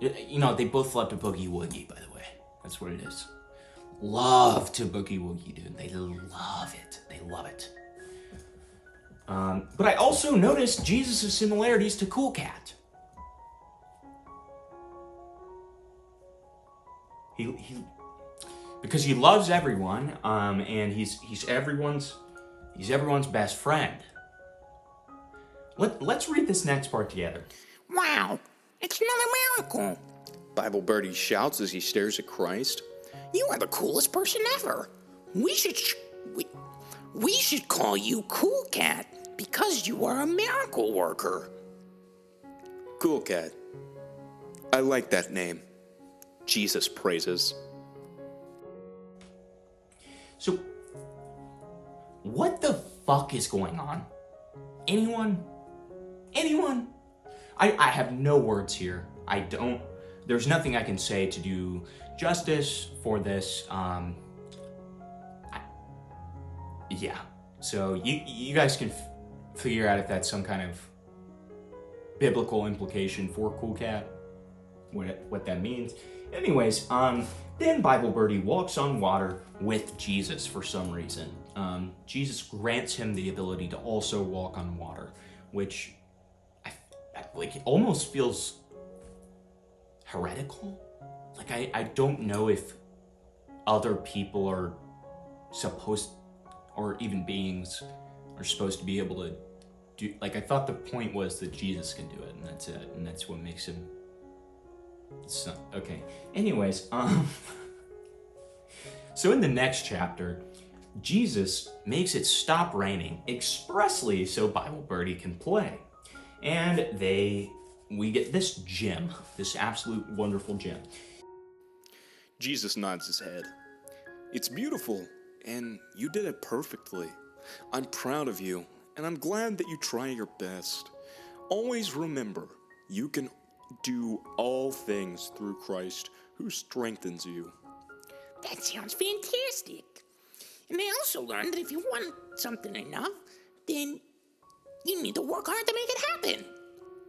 they both love to boogie woogie, by the way. That's what it is. Love to boogie woogie, dude. They love it. They love it. But I also noticed Jesus' similarities to Cool Cat. Because he loves everyone, and he's everyone's best friend. Let's read this next part together. Wow, it's another miracle. Bible Birdie shouts as he stares at Christ. You are the coolest person ever. We should call you Cool Cat because you are a miracle worker. Cool Cat. I like that name. Jesus praises. So, what the fuck is going on? Anyone? I have no words here. There's nothing I can say to do justice for this. Yeah. So you guys can figure out if that's some kind of biblical implication for Cool Cat, what that means. Anyways, then Bible Birdie walks on water with Jesus for some reason. Jesus grants him the ability to also walk on water, which it almost feels heretical. Like, I don't know if other people are supposed, or even beings are supposed to be able to do, like, I thought the point was that Jesus can do it, and that's it, and that's what makes him So, okay. Anyways, so in the next chapter, Jesus makes it stop raining expressly so Bible Birdie can play. And we get this gem, this absolute wonderful gem. Jesus nods his head. It's beautiful, and you did it perfectly. I'm proud of you, and I'm glad that you try your best. Always remember, you can do all things through Christ who strengthens you. That sounds fantastic. And I also learned that if you want something enough, then you need to work hard to make it happen.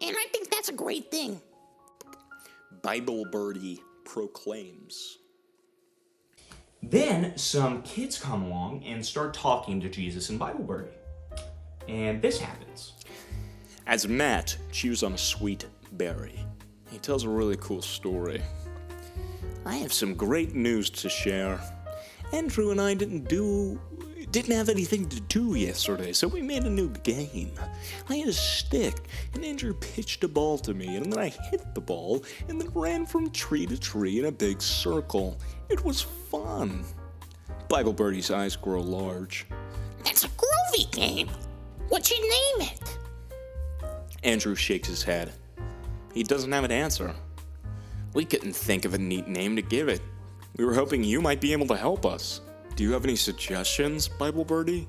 And I think that's a great thing. Bible Birdie proclaims. Then some kids come along and start talking to Jesus and Bible Birdie. And this happens. As Matt chews on a sweet berry, he tells a really cool story. I have some great news to share. Andrew and I didn't have anything to do yesterday, so we made a new game. I had a stick, and Andrew pitched a ball to me, and then I hit the ball, and then ran from tree to tree in a big circle. It was fun. Bible Birdie's eyes grow large. That's a groovy game. What'd you name it? Andrew shakes his head. He doesn't have an answer. We couldn't think of a neat name to give it. We were hoping you might be able to help us. Do you have any suggestions, Bible Birdie?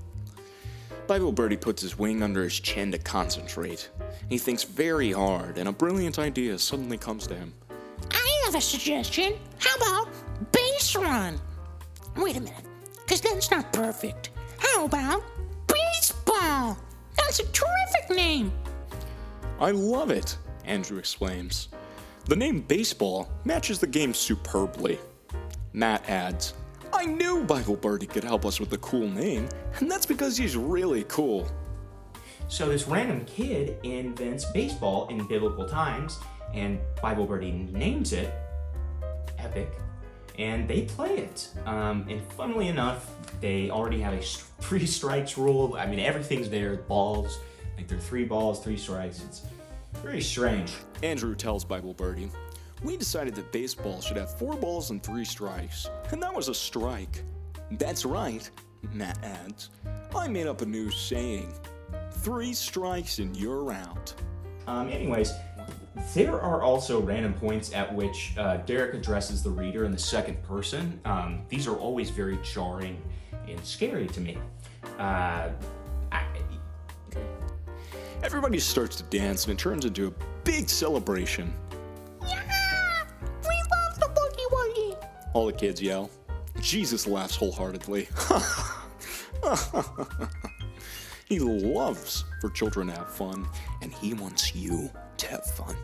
Bible Birdie puts his wing under his chin to concentrate. He thinks very hard, and a brilliant idea suddenly comes to him. I have a suggestion. How about base run? Wait a minute, because that's not perfect. How about baseball? That's a terrific name. I love it, Andrew exclaims. The name baseball matches the game superbly. Matt adds, I knew Bible Birdie could help us with the cool name, and that's because he's really cool. So this random kid invents baseball in biblical times, and Bible Birdie names it Epic, and they play it. And funnily enough, they already have a 3 strikes rule. I mean, everything's there, balls, like there are 3 balls, 3 strikes. It's very strange. Andrew tells Bible Birdie, we decided that baseball should have 4 balls and 3 strikes, and that was a strike. That's right, Matt adds. I made up a new saying. 3 strikes and you're out. Anyways, there are also random points at which Derek addresses the reader in the second person. These are always very jarring and scary to me. Everybody starts to dance and it turns into a big celebration. Yeah! We love the Boogie Woogie! All the kids yell. Jesus laughs wholeheartedly. He loves for children to have fun, and he wants you to have fun.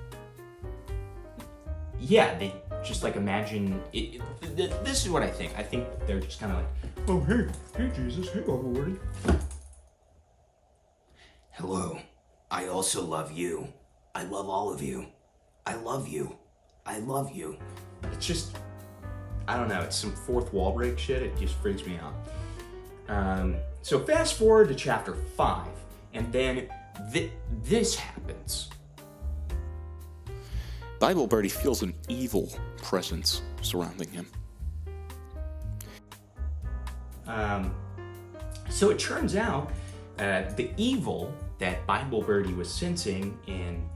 Yeah, they just like imagine it. This is what I think. I think they're just kind of like, oh hey Jesus, hey Bible Birdie. Hello. I also love you. I love all of you. I love you. I love you. It's just, I don't know. It's some fourth wall break shit. It just freaks me out. So fast forward to chapter 5, and then this happens. Bible Birdie feels an evil presence surrounding him. So it turns out the evil that Bible Birdie was sensing in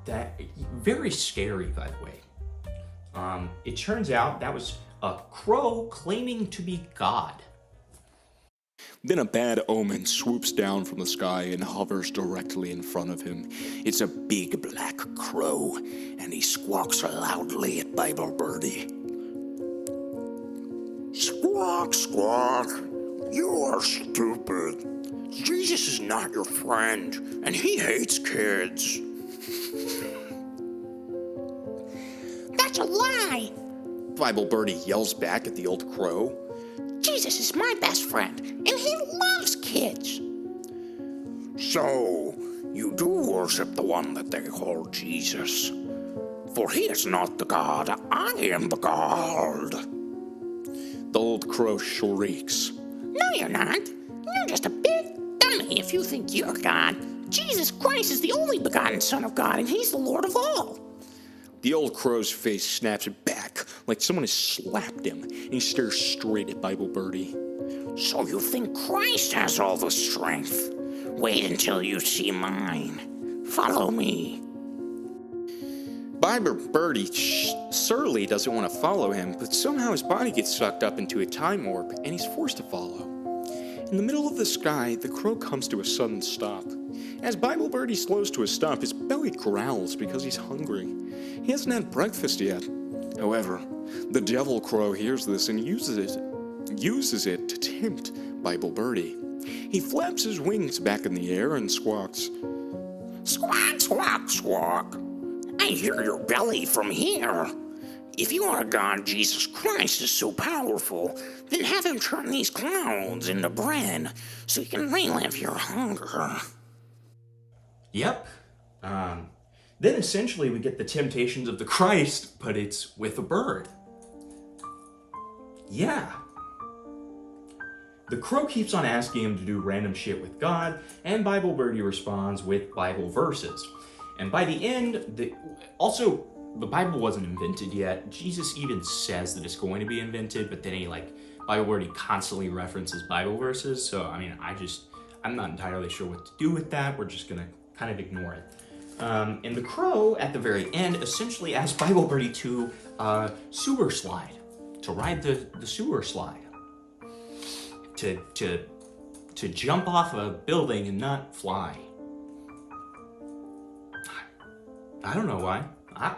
that, very scary, by the way. It turns out that was a crow claiming to be God. Then a bad omen swoops down from the sky and hovers directly in front of him. It's a big black crow, and he squawks loudly at Bible Birdie. Squawk, squawk. You are stupid. Jesus is not your friend, and he hates kids. That's a lie. Bible Birdie yells back at the old crow. Jesus is my best friend, and he loves kids. So, you do worship the one that they call Jesus. For he is not the God, I am the God. The old crow shrieks. No, you're not. You're just a big dummy if you think you're God. Jesus Christ is the only begotten Son of God, and he's the Lord of all. The old crow's face snaps back like someone has slapped him, and he stares straight at Bible Birdie. So you think Christ has all the strength? Wait until you see mine. Follow me. Bible Birdie surely doesn't want to follow him, but somehow his body gets sucked up into a time warp, and he's forced to follow. In the middle of the sky, the crow comes to a sudden stop. As Bible Birdie slows to a stop, his belly growls because he's hungry. He hasn't had breakfast yet. However, the devil crow hears this and uses it to tempt Bible Birdie. He flaps his wings back in the air and squawks, Squawk, squawk, squawk. I hear your belly from here. If your God, Jesus Christ, is so powerful, then have him turn these clouds into bread so you can relive your hunger. Yep. Then essentially we get the temptations of the Christ, but it's with a bird. Yeah. The crow keeps on asking him to do random shit with God, and Bible Birdie responds with Bible verses. And by the end, the Bible wasn't invented yet. Jesus even says that it's going to be invented, but then Bible Birdie constantly references Bible verses. So, I mean, I'm not entirely sure what to do with that. We're just gonna kind of ignore it. And the crow, at the very end, essentially asks Bible Birdie to sewer slide, to ride the sewer slide, to jump off a building and not fly. I don't know why. I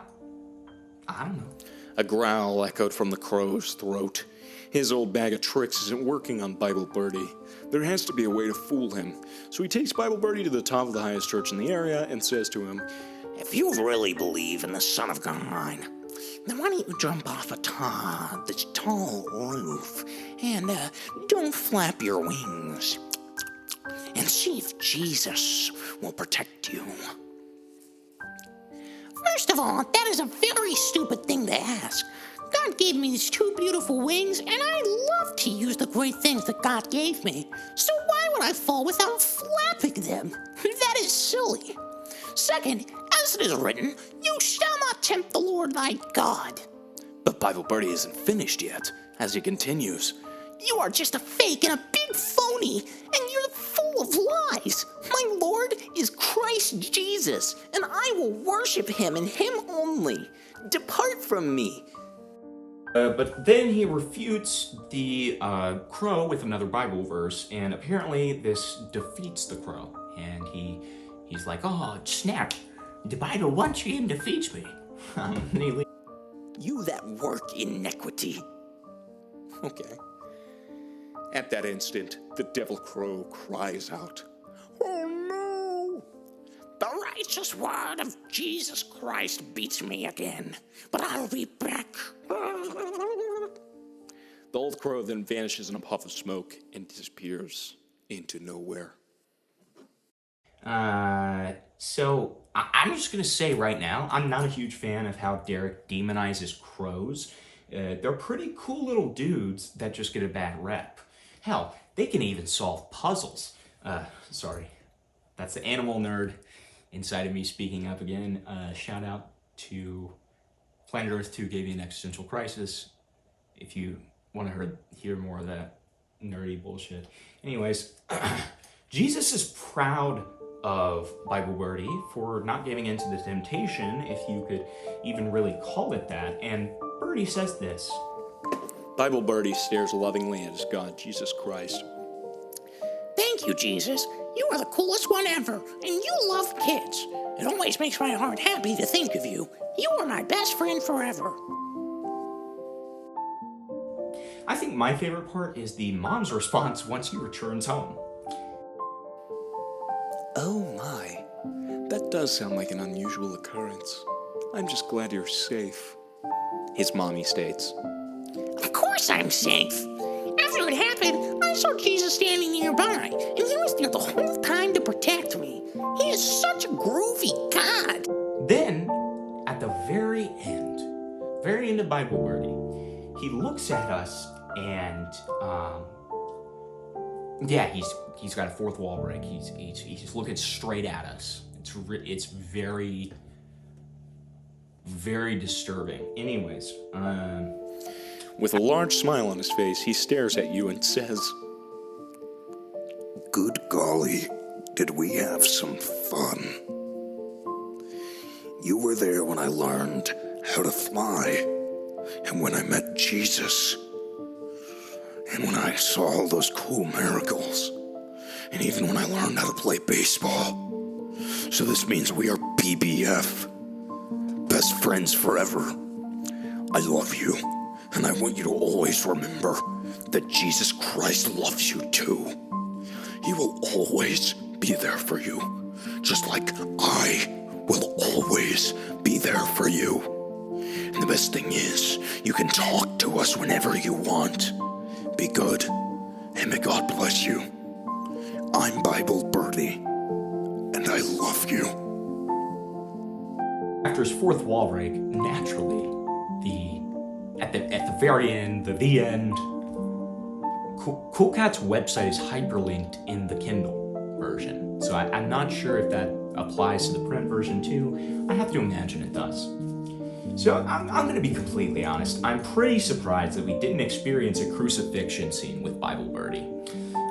don't know. A growl echoed from the crow's throat. His old bag of tricks isn't working on Bible Birdie. There has to be a way to fool him. So he takes Bible Birdie to the top of the highest church in the area and says to him, If you really believe in the Son of God, then why don't you jump off this tall roof and don't flap your wings and see if Jesus will protect you. First of all, that is a very stupid thing to ask. God gave me these two beautiful wings, and I love to use the great things that God gave me. So why would I fall without flapping them? That is silly. Second, as it is written, you shall not tempt the Lord thy God. But Bible Birdie isn't finished yet, as he continues. You are just a fake and a big phony, and you're full of lies. My Lord is Christ Jesus, and I will worship him and him only. Depart from me. But then he refutes the crow with another Bible verse, and apparently this defeats the crow. And he's like, oh, snap, the Bible once again defeats me. You that work iniquity. Okay. At that instant, the devil crow cries out, Oh no! The righteous word of Jesus Christ beats me again, but I'll be back. The old crow then vanishes in a puff of smoke and disappears into nowhere. So I'm just gonna say right now, I'm not a huge fan of how Derek demonizes crows. They're pretty cool little dudes that just get a bad rep. Hell, they can even solve puzzles. Sorry, that's the animal nerd inside of me speaking up again. Shout out to Planet Earth 2 gave you an existential crisis. If you want to hear more of that nerdy bullshit. Anyways, Jesus is proud of Bible Birdie for not giving into the temptation, if you could even really call it that. And Birdie says this. Bible Birdie stares lovingly at his God, Jesus Christ. Thank you, Jesus. You are the coolest one ever, and you love kids. It always makes my heart happy to think of you. You are my best friend forever. I think my favorite part is the mom's response once he returns home. Oh my, that does sound like an unusual occurrence. I'm just glad you're safe, his mommy states. Of course I'm safe. After it happened, I saw Jesus standing nearby, and he was there the whole time to protect me. He is such a groovy God. Then, at the very end of Bible Birdie, he looks at us and, yeah, he's got a fourth wall break. He's just looking straight at us. It's very, very disturbing. Anyways, With a large smile on his face, he stares at you and says, Good golly, did we have some fun? You were there when I learned how to fly, and when I met Jesus, and when I saw all those cool miracles, and even when I learned how to play baseball. So this means we are BBF, best friends forever. I love you, and I want you to always remember that Jesus Christ loves you too. He will always be there for you, just like I will always be there for you. And the best thing is, you can talk to us whenever you want. Be good, and may God bless you. I'm Bible Birdie, and I love you. after his fourth wall break, naturally, at the very end, the end, Cool Cat's website is hyperlinked in the Kindle version. So I'm not sure if that applies to the print version too. I have to imagine it does. So I'm going to be completely honest. I'm pretty surprised that we didn't experience a crucifixion scene with Bible Birdie.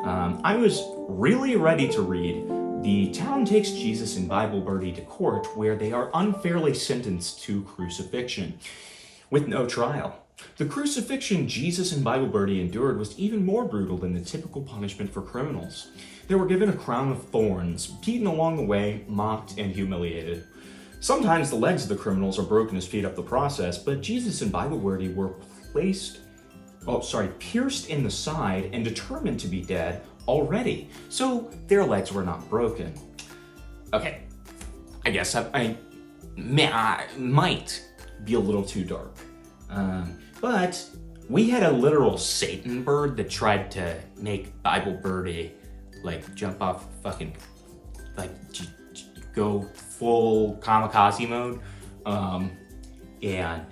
I was really ready to read The Town Takes Jesus and Bible Birdie to Court, where they are unfairly sentenced to crucifixion with no trial. The crucifixion Jesus and Bible Birdie endured was even more brutal than the typical punishment for criminals. They were given a crown of thorns, beaten along the way, mocked, and humiliated. Sometimes the legs of the criminals are broken to speed up the process, but Jesus and Bible Birdie were pierced in the side and determined to be dead already, so their legs were not broken. Okay, I guess I might be a little too dark. But we had a literal Satan bird that tried to make Bible Birdie jump off fucking go full kamikaze mode. And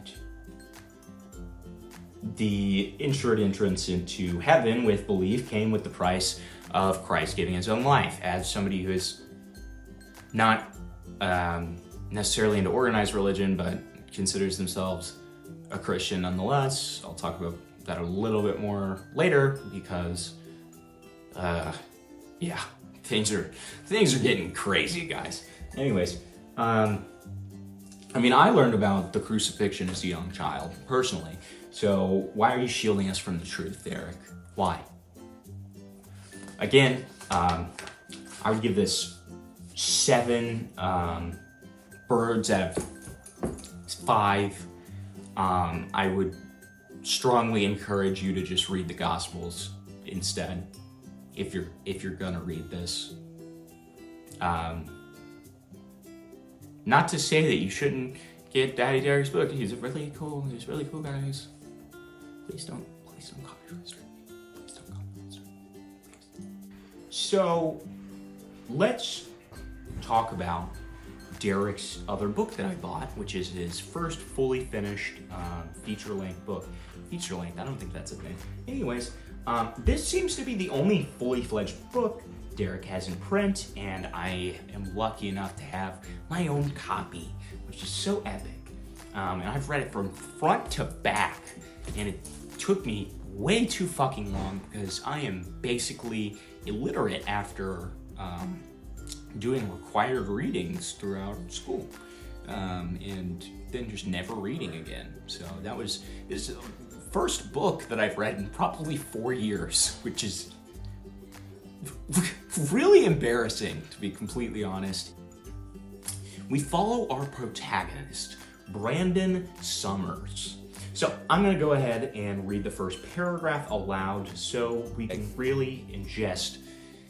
the insured entrance into heaven with belief came with the price of Christ giving his own life. As somebody who is not necessarily into organized religion, but considers themselves a Christian nonetheless, I'll talk about that a little bit more later because, things are getting crazy, guys. Anyways, I learned about the crucifixion as a young child, personally. So why are you shielding us from the truth, Derek? Why? Again, I would give this 7 birds out of 5. I would strongly encourage you to just read the Gospels instead, if you're gonna read this. Not to say that you shouldn't get Daddy Derek's book. He's really cool, guys. Please don't copyright. Please don't copyright. So, let's talk about Derek's other book that I bought, which is his first fully finished feature-length book. Feature-length, I don't think that's a thing. Anyways, this seems to be the only fully fledged book Derek has in print, and I am lucky enough to have my own copy, which is so epic. And I've read it from front to back, and it took me way too fucking long because I am basically illiterate after doing required readings throughout school, and then just never reading again. So this is the first book that I've read in probably 4 years, which is really embarrassing, to be completely honest. We follow our protagonist, Brandon Summers. So I'm going to go ahead and read the first paragraph aloud so we can really ingest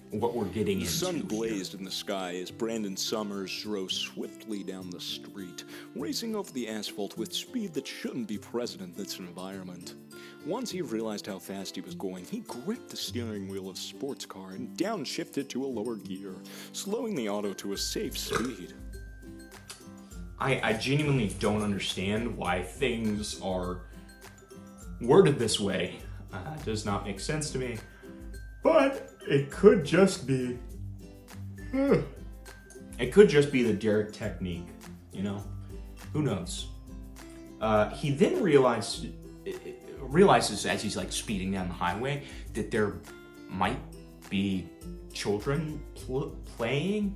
what we're getting into. The sun blazed in the sky as Brandon Summers drove swiftly down the street, racing over the asphalt with speed that shouldn't be present in this environment. Once he realized how fast he was going, he gripped the steering wheel of his sports car and downshifted to a lower gear, slowing the auto to a safe speed. I genuinely don't understand why things are worded this way. It does not make sense to me. But it could just be... It could just be the Derek technique, you know? Who knows? He then realizes as he's like speeding down the highway that there might be children playing.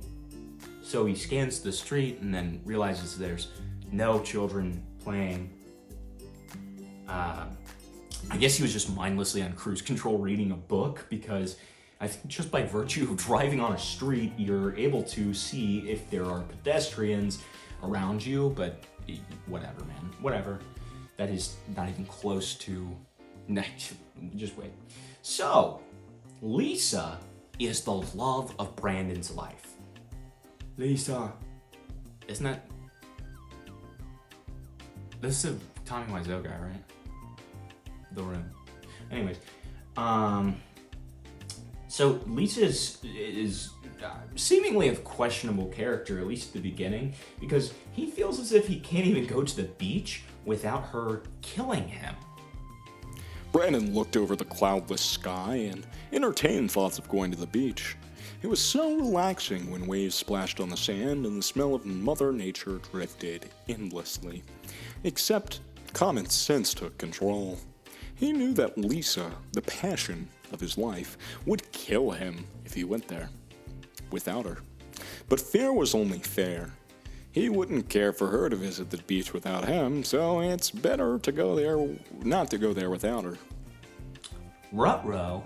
So he scans the street and then realizes there's no children playing. I guess he was just mindlessly on cruise control reading a book, because I think just by virtue of driving on a street, you're able to see if there are pedestrians around you, but whatever, man, whatever. That is not even close to, just wait. So, Lisa is the love of Brandon's life. Lisa, isn't that, this is a Tommy Wiseau guy, right? The Room. Anyways, so Lisa is seemingly of questionable character, at least at the beginning, because he feels as if he can't even go to the beach without her killing him. Brandon looked over the cloudless sky and entertained thoughts of going to the beach. It was so relaxing when waves splashed on the sand and the smell of Mother Nature drifted endlessly. Except common sense took control. He knew that Lisa, the passion of his life, would kill him if he went there without her. But fair was only fair. He wouldn't care for her to visit the beach without him, so it's better to go there, not to go there without her. Ruh-roh.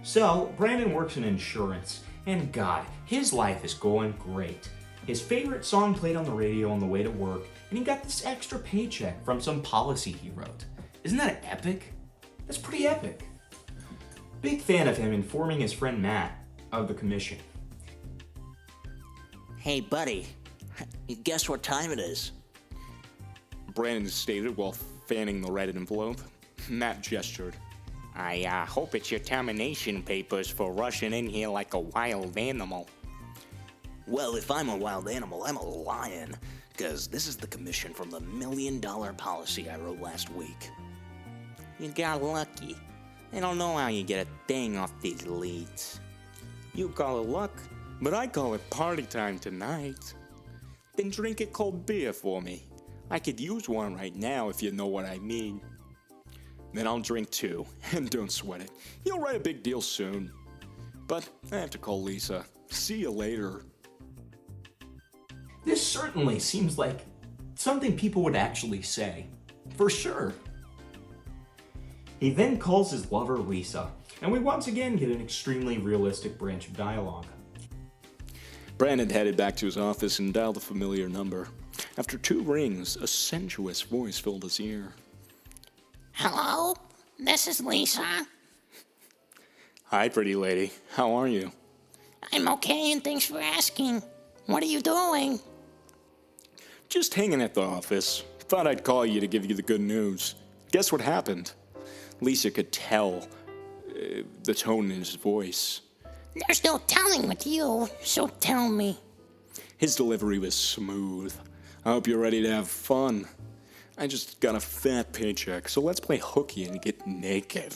So, Brandon works in insurance, and God, his life is going great. His favorite song played on the radio on the way to work, and he got this extra paycheck from some policy he wrote. Isn't that epic? That's pretty epic. Big fan of him informing his friend Matt of the commission. Hey, buddy, guess what time it is? Brandon stated while fanning the red envelope. Matt gestured. I hope it's your termination papers for rushing in here like a wild animal. Well, if I'm a wild animal, I'm a lion, because this is the commission from the $1 million policy I wrote last week. You got lucky. I don't know how you get a thing off these leads. You call it luck, but I call it party time tonight. Then drink a cold beer for me. I could use one right now if you know what I mean. Then I'll drink two, and don't sweat it. You'll write a big deal soon. But I have to call Lisa. See you later. This certainly seems like something people would actually say. For sure. He then calls his lover Lisa, and we once again get an extremely realistic branch of dialogue. Brandon headed back to his office and dialed a familiar number. After 2 rings, a sensuous voice filled his ear. Hello, this is Lisa. Hi, pretty lady. How are you? I'm okay, and thanks for asking. What are you doing? Just hanging at the office. Thought I'd call you to give you the good news. Guess what happened? Lisa could tell the tone in his voice. There's no telling with you, so tell me. His delivery was smooth. I hope you're ready to have fun. I just got a fat paycheck, so let's play hooky and get naked.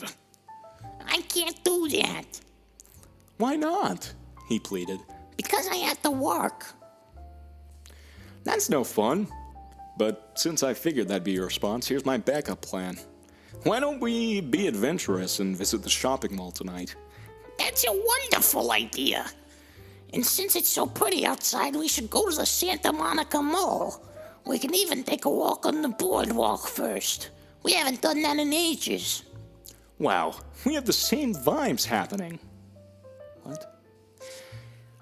I can't do that. Why not? He pleaded. Because I have to work. That's no fun. But since I figured that'd be your response, here's my backup plan. Why don't we be adventurous and visit the shopping mall tonight? That's a wonderful idea. And since it's so pretty outside, we should go to the Santa Monica Mall. We can even take a walk on the boardwalk first. We haven't done that in ages. Wow, we have the same vibes happening. What?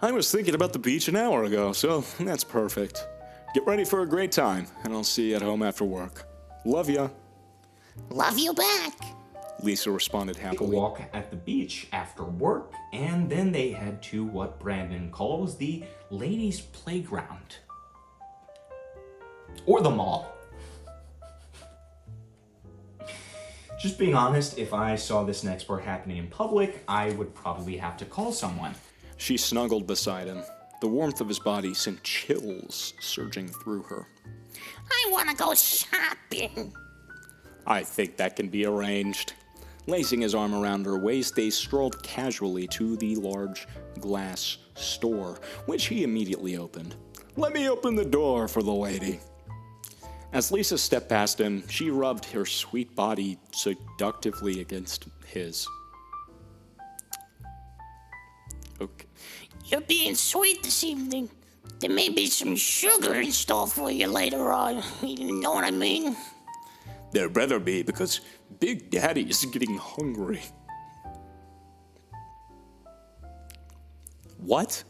I was thinking about the beach an hour ago, so that's perfect. Get ready for a great time, and I'll see you at home after work. Love ya. Love you back. Lisa responded Take a happily. walk at the beach after work, and then they head to what Brandon calls the ladies' playground. Or the mall. Just being honest, if I saw this next part happening in public, I would probably have to call someone. She snuggled beside him. The warmth of his body sent chills surging through her. I want to go shopping. I think that can be arranged. Lacing his arm around her waist, they strolled casually to the large glass store, which he immediately opened. Let me open the door for the lady. As Lisa stepped past him, she rubbed her sweet body seductively against his. Okay. You're being sweet this evening. There may be some sugar in store for you later on. You know what I mean? There better be, because Big Daddy is getting hungry. What?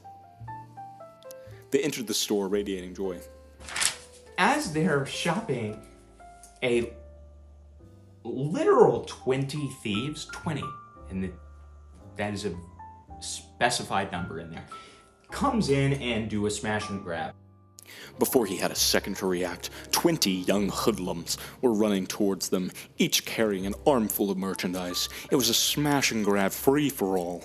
They entered the store radiating joy. As they're shopping, a literal 20 thieves, 20, and that is a specified number in there, comes in and do a smash and grab. Before he had a second to react, 20 young hoodlums were running towards them, each carrying an armful of merchandise. It was a smash and grab free-for-all.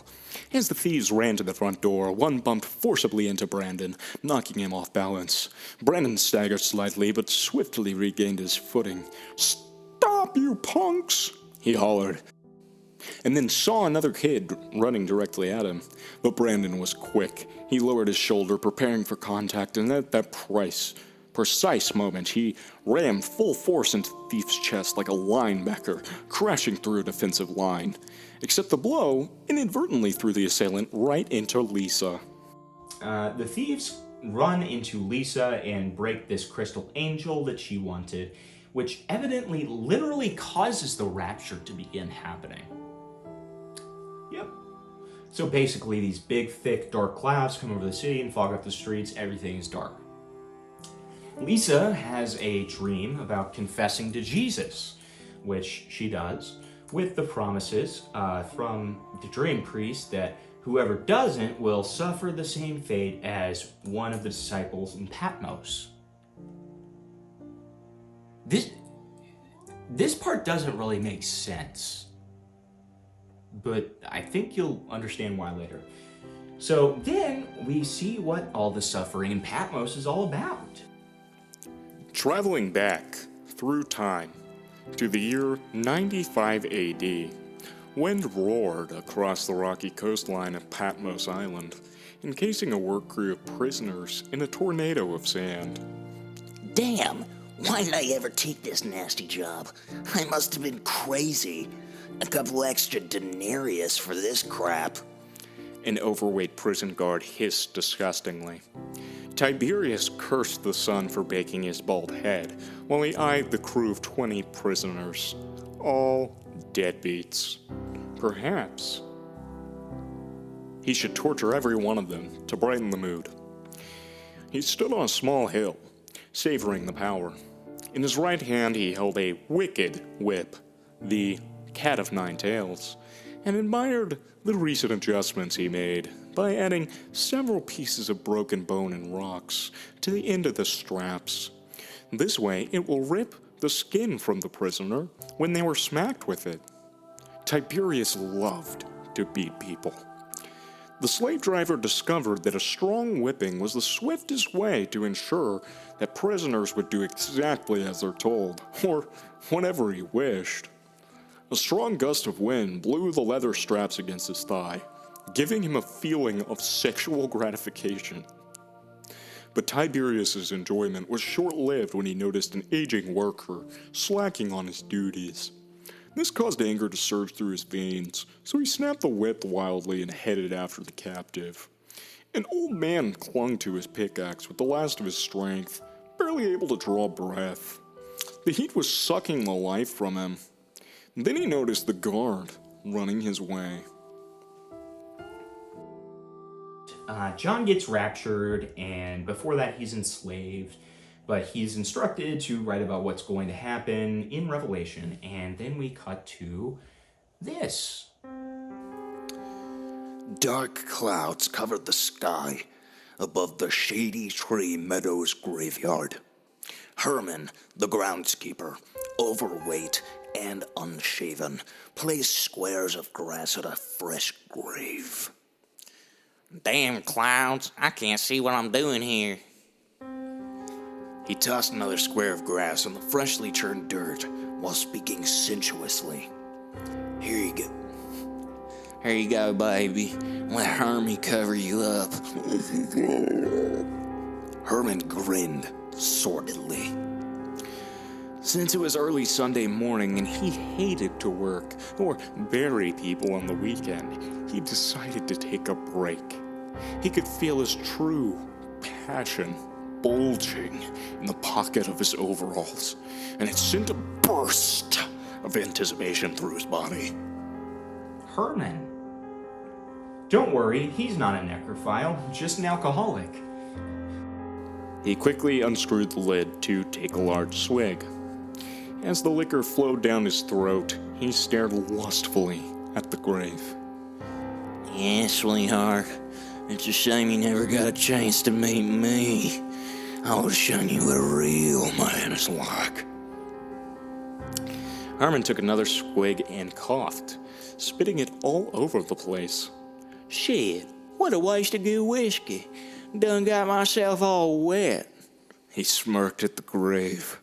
As the thieves ran to the front door, one bumped forcibly into Brandon, knocking him off balance. Brandon staggered slightly, but swiftly regained his footing. "Stop, you punks!" he hollered, and then saw another kid running directly at him. But Brandon was quick. He lowered his shoulder, preparing for contact, and at that precise moment, he rammed full force into the thief's chest like a linebacker, crashing through a defensive line. Except the blow inadvertently threw the assailant right into Lisa. The thieves run into Lisa and break this crystal angel that she wanted, which evidently literally causes the rapture to begin happening. Yep. So basically these big, thick, dark clouds come over the city and fog up the streets. Everything is dark. Lisa has a dream about confessing to Jesus, which she does, with the promises from the dream priest that whoever doesn't will suffer the same fate as one of the disciples in Patmos. This part doesn't really make sense, but I think you'll understand why later. So then we see what all the suffering in Patmos is all about. Traveling back through time to the year 95 AD, wind roared across the rocky coastline of Patmos Island, encasing a work crew of prisoners in a tornado of sand. Damn, why did I ever take this nasty job? I must have been crazy. A couple extra denarius for this crap. An overweight prison guard hissed disgustingly. Tiberius cursed the sun for baking his bald head, while he eyed the crew of 20 prisoners, all deadbeats. Perhaps he should torture every one of them to brighten the mood. He stood on a small hill, savoring the power. In his right hand he held a wicked whip, the Cat of Nine Tails, and admired the recent adjustments he made by adding several pieces of broken bone and rocks to the end of the straps. This way, it will rip the skin from the prisoner when they were smacked with it. Tiberius loved to beat people. The slave driver discovered that a strong whipping was the swiftest way to ensure that prisoners would do exactly as they're told, or whatever he wished. A strong gust of wind blew the leather straps against his thigh, giving him a feeling of sexual gratification. But Tiberius's enjoyment was short-lived when he noticed an aging worker slacking on his duties. This caused anger to surge through his veins, so he snapped the whip wildly and headed after the captive. An old man clung to his pickaxe with the last of his strength, barely able to draw breath. The heat was sucking the life from him. Then he noticed the guard running his way. John gets raptured, and before that he's enslaved, but he's instructed to write about what's going to happen in Revelation, and then we cut to this. Dark clouds covered the sky above the Shady Tree Meadows graveyard. Herman, the groundskeeper, overweight and unshaven, placed squares of grass at a fresh grave. Damn clouds, I can't see what I'm doing here. He tossed another square of grass on the freshly churned dirt while speaking sensuously. Here you go. Here you go, baby. Let Hermie cover you up. Herman grinned sordidly. Since it was early Sunday morning and he hated to work or bury people on the weekend, he decided to take a break. He could feel his true passion bulging in the pocket of his overalls, and it sent a burst of anticipation through his body. Herman. Don't worry, he's not a necrophile, just an alcoholic. He quickly unscrewed the lid to take a large swig. As the liquor flowed down his throat, he stared lustfully at the grave. Yeah, sweetheart. It's a shame you never got a chance to meet me. I would have shown you what a real man is like. Herman took another swig and coughed, spitting it all over the place. Shit, what a waste of good whiskey. Done got myself all wet. He smirked at the grave.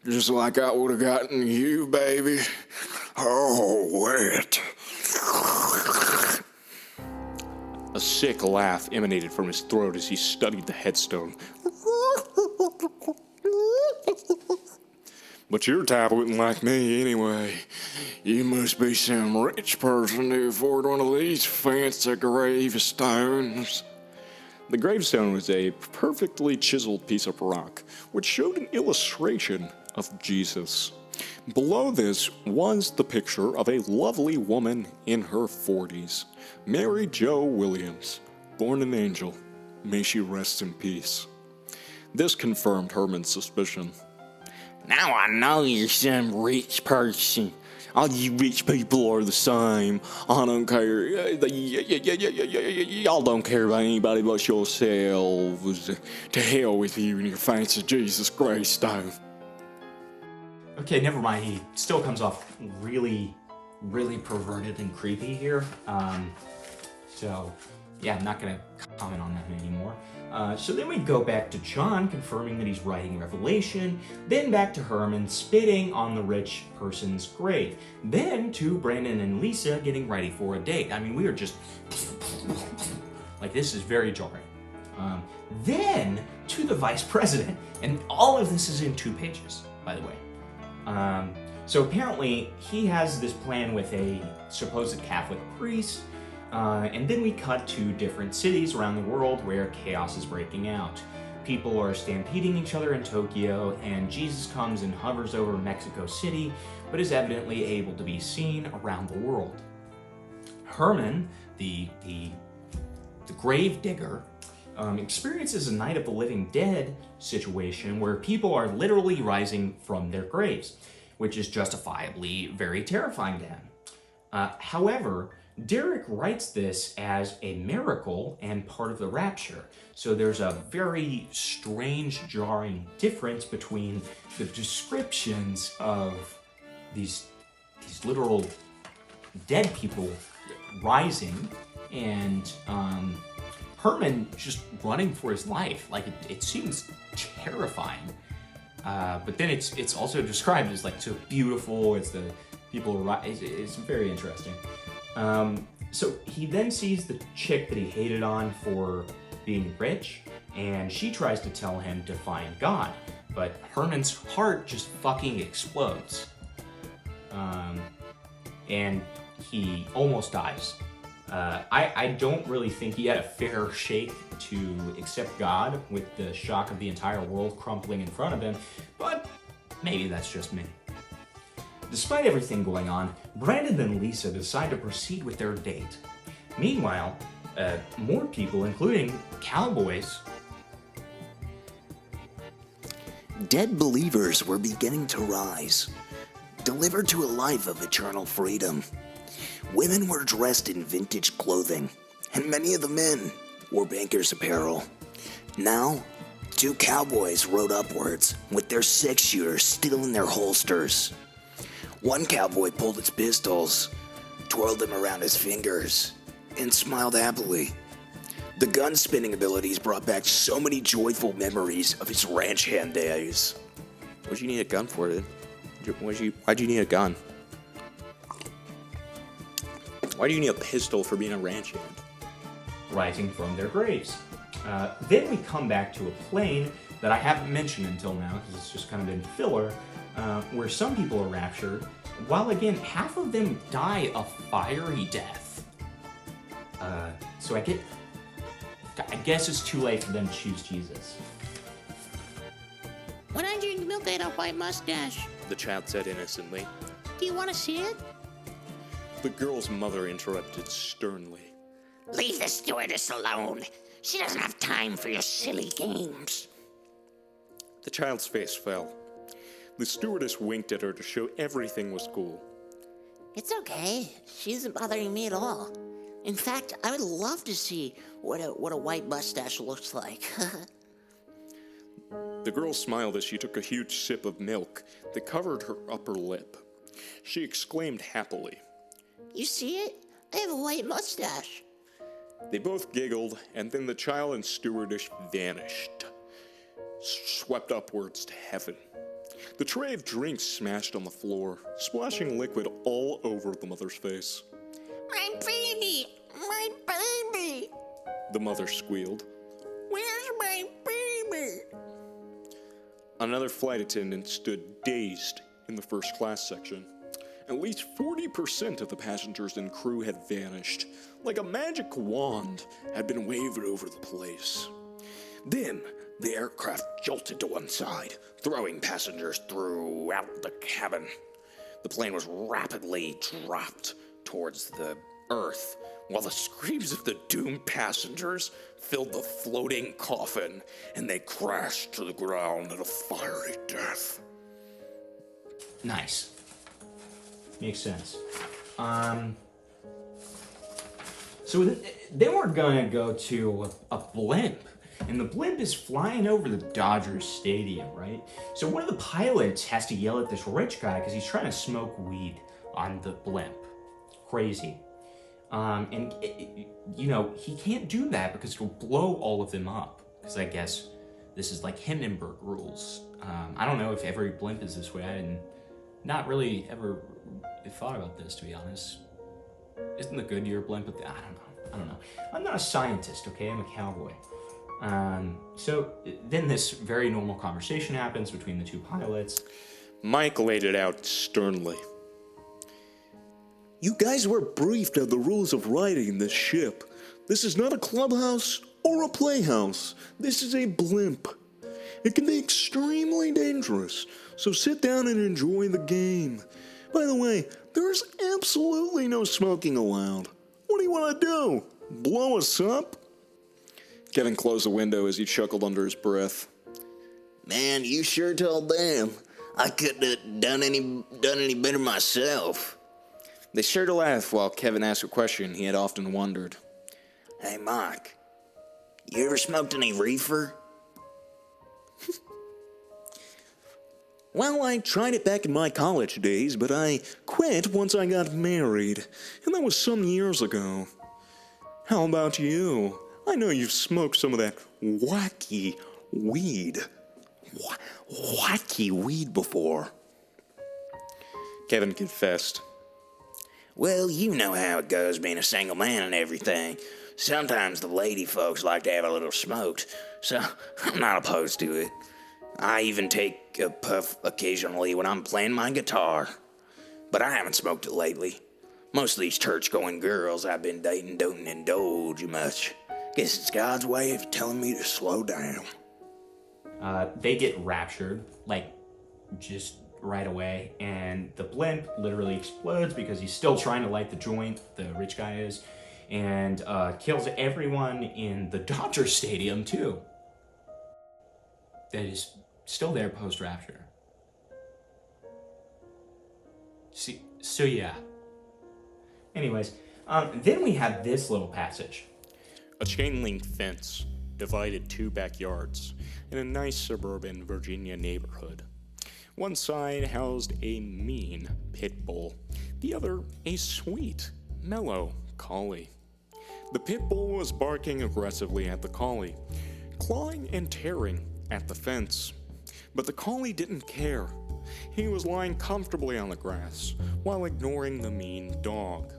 Just like I would have gotten you, baby. All wet. A sick laugh emanated from his throat as he studied the headstone. But your type wouldn't like me anyway. You must be some rich person to afford one of these fancy gravestones. The gravestone was a perfectly chiseled piece of rock, which showed an illustration of Jesus. Below this was the picture of a lovely woman in her 40s, Mary Jo Williams, born an angel. May she rest in peace. This confirmed Herman's suspicion. Now I know you're some rich person. All you rich people are the same. I don't care. Y'all don't care about anybody but yourselves. To hell with you and your fancy Jesus gravestone. Okay, never mind. He still comes off really, really perverted and creepy here. So, yeah, I'm not going to comment on that anymore. So then we go back to John confirming that he's writing Revelation, then back to Herman spitting on the rich person's grave, then to Brandon and Lisa getting ready for a date. I mean, we are just like, this is very jarring. Then to the vice president, and all of this is in 2 pages, by the way. So apparently he has this plan with a supposed Catholic priest. And then we cut to different cities around the world where chaos is breaking out. People are stampeding each other in Tokyo, and Jesus comes and hovers over Mexico City, but is evidently able to be seen around the world. Herman, the grave digger, experiences a Night of the Living Dead situation where people are literally rising from their graves, which is justifiably very terrifying to him. However, Derek writes this as a miracle and part of the rapture. So there's a very strange, jarring difference between the descriptions of these literal dead people rising and Herman just running for his life. Like, it seems terrifying. But then it's also described as like so beautiful. It's the people are it's very interesting. So he then sees the chick that he hated on for being rich, and she tries to tell him to find God, but Herman's heart just fucking explodes. And he almost dies. I don't really think he had a fair shake to accept God with the shock of the entire world crumbling in front of him, but maybe that's just me. Despite everything going on, Brandon and Lisa decide to proceed with their date. Meanwhile, more people, including cowboys. Dead believers were beginning to rise, delivered to a life of eternal freedom. Women were dressed in vintage clothing, and many of the men wore bankers' apparel. Now, 2 cowboys rode upwards, with their 6-shooters still in their holsters. One cowboy pulled his pistols, twirled them around his fingers, and smiled happily. The gun spinning abilities brought back so many joyful memories of his ranch hand days. What'd you need a gun for, dude? Why'd you need a gun? Why do you need a pistol for being a ranch hand? Rising from their graves. Then we come back to a plane that I haven't mentioned until now because it's just kind of been filler. where some people are raptured, while again, half of them die a fiery death. So I guess it's too late for them to choose Jesus. When I drink milk, I had a white mustache. The child said innocently. Do you want to see it? The girl's mother interrupted sternly. Leave the stewardess alone. She doesn't have time for your silly games. The child's face fell. The stewardess winked at her to show everything was cool. It's okay. She isn't bothering me at all. In fact, I would love to see what a white mustache looks like. The girl smiled as she took a huge sip of milk that covered her upper lip. She exclaimed happily. You see it? I have a white mustache. They both giggled, and then the child and stewardess vanished, swept upwards to heaven. The tray of drinks smashed on the floor, splashing liquid all over the mother's face. My baby! My baby! The mother squealed. Where's my baby? Another flight attendant stood dazed in the first class section. At least 40% of the passengers and crew had vanished, like a magic wand had been waved over the place. Then, the aircraft jolted to one side, throwing passengers throughout the cabin. The plane was rapidly dropped towards the earth, while the screams of the doomed passengers filled the floating coffin, and they crashed to the ground in a fiery death. Nice. Makes sense. So they were gonna go to a blimp, and the blimp is flying over the Dodgers stadium, right? So one of the pilots has to yell at this rich guy because he's trying to smoke weed on the blimp. Crazy. He can't do that because it'll blow all of them up. Because I guess this is like Hindenburg rules. I don't know if every blimp is this way. I hadn't not really ever thought about this, to be honest. Isn't the Goodyear blimp? I don't know. I'm not a scientist, okay? I'm a cowboy. So then this very normal conversation happens between the two pilots. Mike laid it out sternly. You guys were briefed on the rules of riding this ship. This is not a clubhouse or a playhouse. This is a blimp. It can be extremely dangerous, so sit down and enjoy the game. By the way, there is absolutely no smoking allowed. What do you want to do? Blow us up? Kevin closed the window as he chuckled under his breath. Man, you sure told them. I couldn't have done any better myself. They shared a laugh while Kevin asked a question he had often wondered. Hey, Mike, you ever smoked any reefer? Well, I tried it back in my college days, but I quit once I got married, and that was some years ago. How about you? I know you've smoked some of that wacky weed. Wacky weed before. Kevin confessed. Well, you know how it goes being a single man and everything. Sometimes the lady folks like to have a little smoked, so I'm not opposed to it. I even take a puff occasionally when I'm playing my guitar. But I haven't smoked it lately. Most of these church-going girls I've been dating don't indulge much. Guess it's God's way of telling me to slow down. They get raptured, just right away, and the blimp literally explodes because he's still trying to light the joint, the rich guy is, and kills everyone in the Dodger Stadium, too. That is still there post-rapture. So yeah. Anyways, then we have this little passage. A chain-link fence divided two backyards in a nice suburban Virginia neighborhood. One side housed a mean pit bull, the other a sweet, mellow collie. The pit bull was barking aggressively at the collie, clawing and tearing at the fence. But the collie didn't care. He was lying comfortably on the grass while ignoring the mean dog.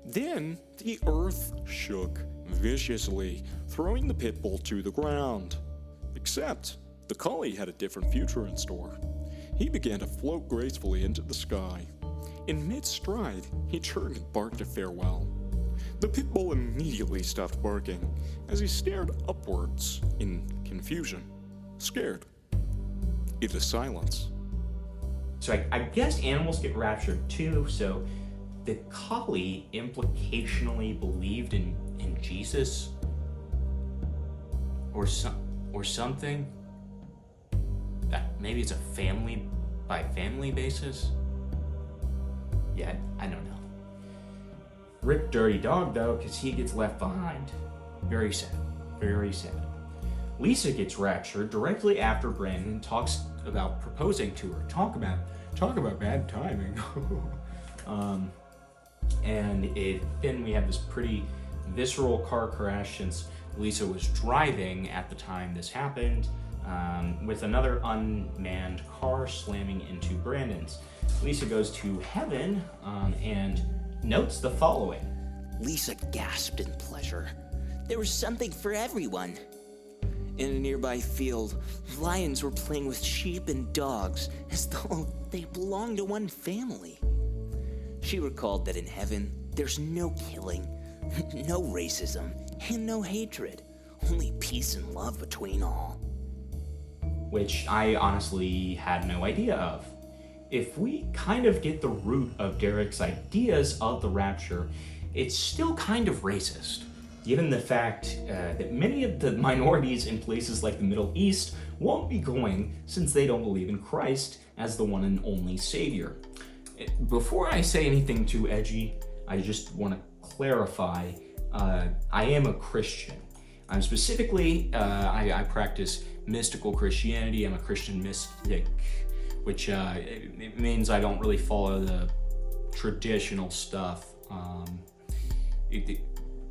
Then the earth shook viciously, throwing the pit bull to the ground. Except the collie had a different future in store. he began to float gracefully into the sky. In mid-stride, he turned and barked a farewell. The pit bull immediately stopped barking as he stared upwards in confusion, scared, into silence. So I guess animals get raptured too, so the collie implicationally believed in Jesus or something. Maybe it's a family by family basis. Yeah, I don't know. Rip Dirty Dog though, because he gets left behind. Very sad. Very sad. Lisa gets raptured directly after Brandon talks about proposing to her. Talk about bad timing. And then we have this pretty visceral car crash since Lisa was driving at the time this happened, with another unmanned car slamming into Brandon's. Lisa goes to heaven and notes the following. Lisa gasped in pleasure. There was something for everyone. In a nearby field, lions were playing with sheep and dogs as though they belonged to one family. She recalled that in heaven, there's no killing, no racism, and no hatred. Only peace and love between all. Which I honestly had no idea of. If we kind of get the root of Derek's ideas of the rapture, it's still kind of racist, given the fact that many of the minorities in places like the Middle East won't be going since they don't believe in Christ as the one and only Savior. Before I say anything too edgy, I just want to clarify, I am a Christian. I'm specifically, I practice mystical Christianity. I'm a Christian mystic, which it means I don't really follow the traditional stuff,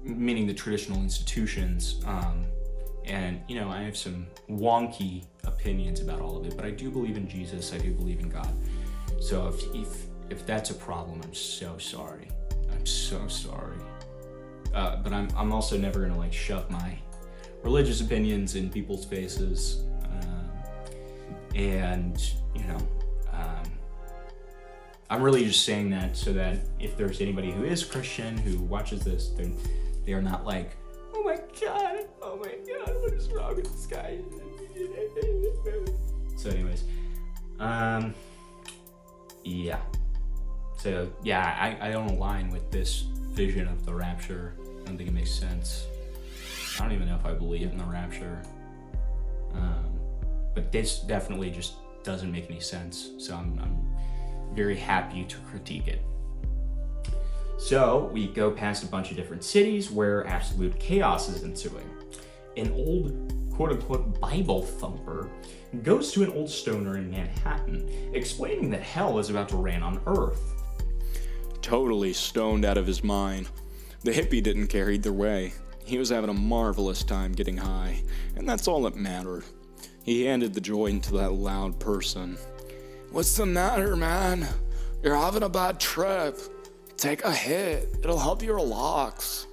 meaning the traditional institutions. And, you know, I have some wonky opinions about all of it, but I do believe in Jesus. I do believe in God. So if that's a problem, I'm so sorry. I'm so sorry. But I'm also never gonna like shove my religious opinions in people's faces. And, you know, I'm really just saying that so that if there's anybody who is Christian who watches this, they are not like, oh my god, what is wrong with this guy? So anyways, yeah. So yeah, I don't align with this vision of the rapture. I don't think it makes sense. I don't even know if I believe in the rapture. But this definitely just doesn't make any sense. So I'm very happy to critique it. So we go past a bunch of different cities where absolute chaos is ensuing. An old quote-unquote Bible thumper goes to an old stoner in Manhattan, explaining that hell is about to rain on Earth. Totally stoned out of his mind. The hippie didn't care either way. He was having a marvelous time getting high, and that's all that mattered. He handed the joint to that loud person. "What's the matter, man? You're having a bad trip. Take a hit. It'll help your relax."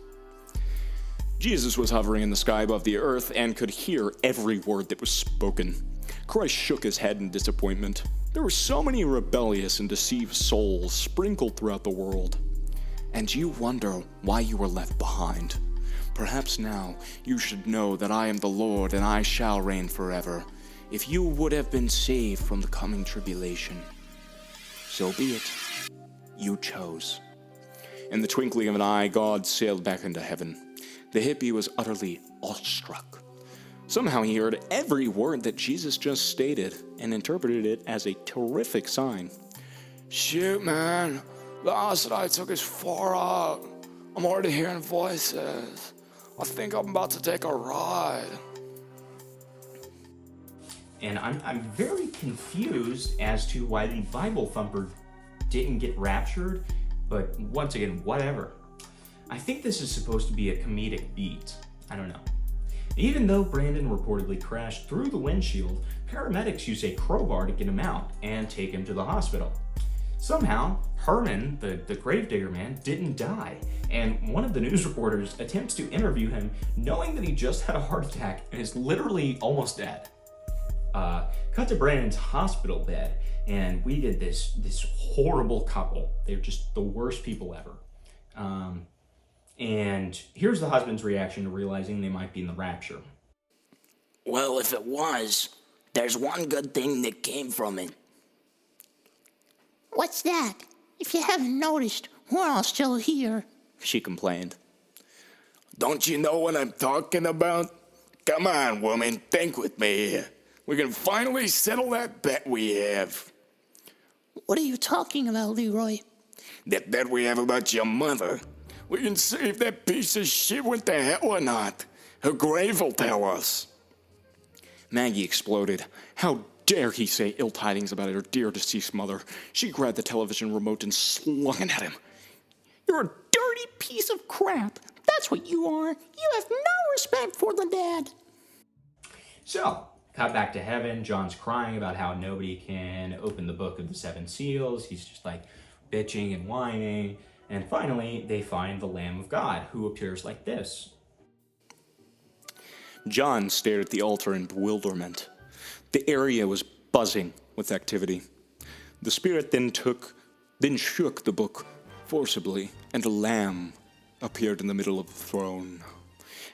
Jesus was hovering in the sky above the earth and could hear every word that was spoken. Christ shook his head in disappointment. There were so many rebellious and deceived souls sprinkled throughout the world. And you wonder why you were left behind. Perhaps now you should know that I am the Lord and I shall reign forever. If you would have been saved from the coming tribulation, so be it. You chose. In the twinkling of an eye, God sailed back into heaven. The hippie was utterly awestruck. Somehow he heard every word that Jesus just stated and interpreted it as a terrific sign. "Shoot, man. The acid I took is far out. I'm already hearing voices. I think I'm about to take a ride." And I'm very confused as to why the Bible thumper didn't get raptured, but once again, whatever. I think this is supposed to be a comedic beat. I don't know. Even though Brandon reportedly crashed through the windshield, paramedics use a crowbar to get him out and take him to the hospital. Somehow, Herman, the gravedigger man, didn't die, and one of the news reporters attempts to interview him knowing that he just had a heart attack and is literally almost dead. cut to Brandon's hospital bed, and we did this horrible couple. They're just the worst people ever. And here's the husband's reaction to realizing they might be in the rapture. Well, if it was, there's one good thing that came from it. What's that? If you haven't noticed, we're all still here, she complained. Don't you know what I'm talking about? Come on, woman, think with me. We can finally settle that bet we have. What are you talking about, Leroy? That bet we have about your mother. We can see if that piece of shit went to hell or not. Her grave will tell us. Maggie exploded. How dare he say ill tidings about her dear deceased mother? She grabbed the television remote and slung it at him. You're a dirty piece of crap. That's what you are. You have no respect for the dead. So, cut back to heaven. John's crying about how nobody can open the book of the 7 seals. He's just like bitching and whining. And finally, they find the Lamb of God, who appears like this. John stared at the altar in bewilderment. The area was buzzing with activity. The Spirit then shook the book forcibly, and a lamb appeared in the middle of the throne.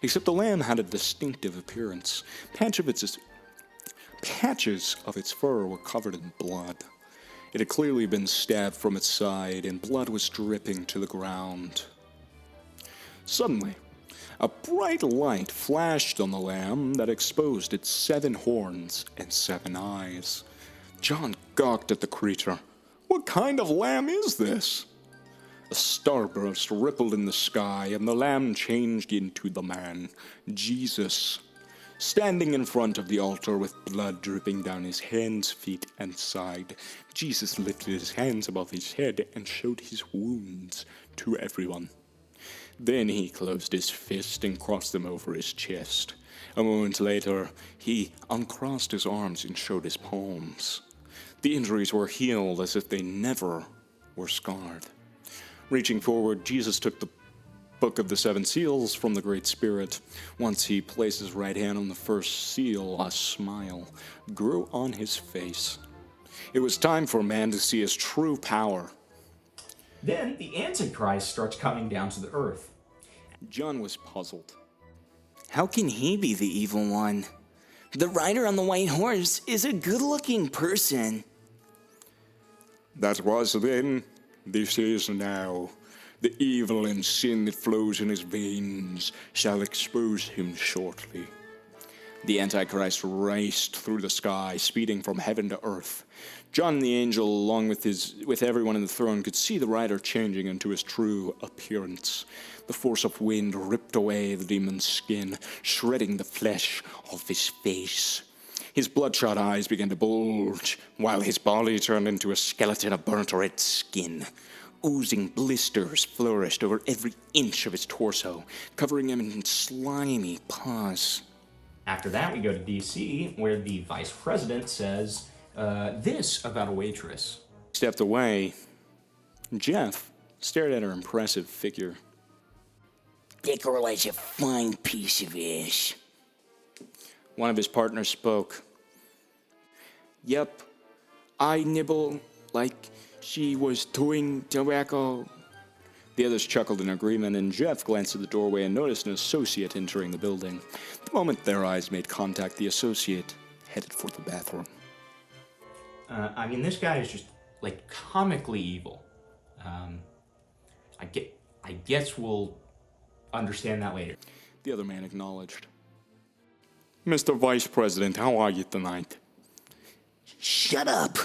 Except the lamb had a distinctive appearance. Patches of its fur were covered in blood. It had clearly been stabbed from its side, and blood was dripping to the ground. Suddenly, a bright light flashed on the lamb that exposed its 7 horns and 7 eyes. John gawked at the creature. What kind of lamb is this? A starburst rippled in the sky, and the lamb changed into the man, Jesus, standing in front of the altar with blood dripping down his hands, feet, and side. Jesus lifted his hands above his head and showed his wounds to everyone. Then he closed his fist and crossed them over his chest. A moment later, he uncrossed his arms and showed his palms. The injuries were healed as if they never were scarred. Reaching forward, Jesus took the book of the 7 seals from the Great Spirit. Once he placed his right hand on the first seal, a smile grew on his face. It was time for man to see his true power. Then the Antichrist starts coming down to the earth. John was puzzled. How can he be the evil one? The rider on the white horse is a good-looking person. That was then, this is now. The evil and sin that flows in his veins shall expose him shortly. The Antichrist raced through the sky, speeding from heaven to earth. John the angel, along with everyone in the throne, could see the rider changing into his true appearance. The force of wind ripped away the demon's skin, shredding the flesh off his face. His bloodshot eyes began to bulge, while his body turned into a skeleton of burnt red skin. Oozing blisters flourished over every inch of his torso, covering him in slimy pus. After that, we go to D.C., where the vice president says this about a waitress. Stepped away. Jeff stared at her impressive figure. That girl is a fine piece of ass. One of his partners spoke. Yep, I nibble like she was chewing tobacco. The others chuckled in agreement, and Jeff glanced at the doorway and noticed an associate entering the building. The moment their eyes made contact, the associate headed for the bathroom. I mean, this guy is just, like, comically evil. I guess we'll understand that later. The other man acknowledged. Mr. Vice President, how are you tonight? Shut up.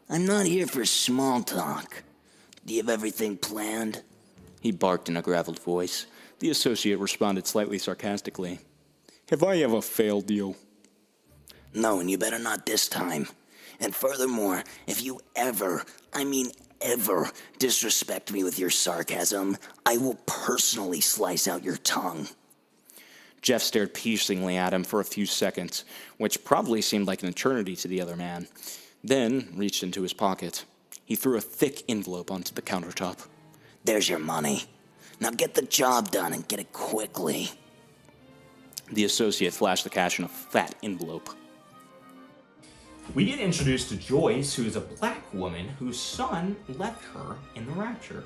I'm not here for small talk. Do you have everything planned? He barked in a graveled voice. The associate responded slightly sarcastically. Have I ever failed you? No, and you better not this time. And furthermore, if you ever, I mean ever, disrespect me with your sarcasm, I will personally slice out your tongue. Jeff stared piercingly at him for a few seconds, which probably seemed like an eternity to the other man, then reached into his pocket. He threw a thick envelope onto the countertop. There's your money. Now get the job done and get it quickly. The associate flashed the cash in a fat envelope. we get introduced to Joyce, who is a black woman whose son left her in the rapture.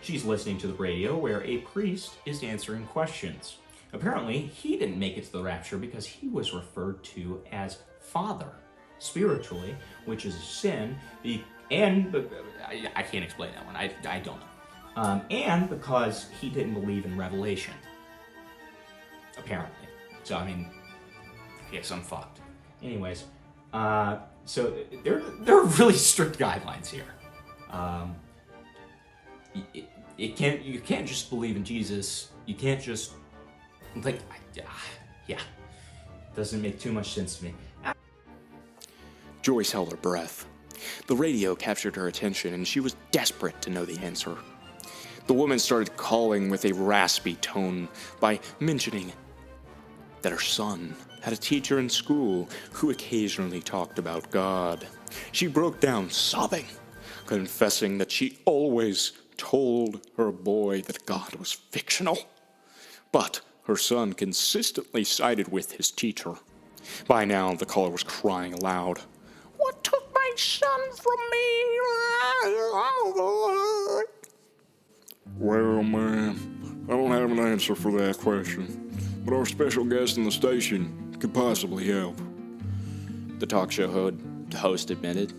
She's listening to the radio where a priest is answering questions. Apparently, he didn't make it to the rapture because he was referred to as father spiritually, which is a sin, and I can't explain that one. I don't know. And because he didn't believe in Revelation. Apparently. So, I mean, I guess I'm fucked. Anyways, so there are really strict guidelines here. You can't just believe in Jesus. You can't just, like, yeah. Doesn't make too much sense to me. Joyce held her breath. The radio captured her attention, and she was desperate to know the answer. The woman started calling with a raspy tone by mentioning that her son had a teacher in school who occasionally talked about God. She broke down sobbing, confessing that she always told her boy that God was fictional. But her son consistently sided with his teacher. By now, the caller was crying aloud. What took my son from me? Well, ma'am, I don't have an answer for that question, but our special guest in the station could possibly help. The talk show host admitted.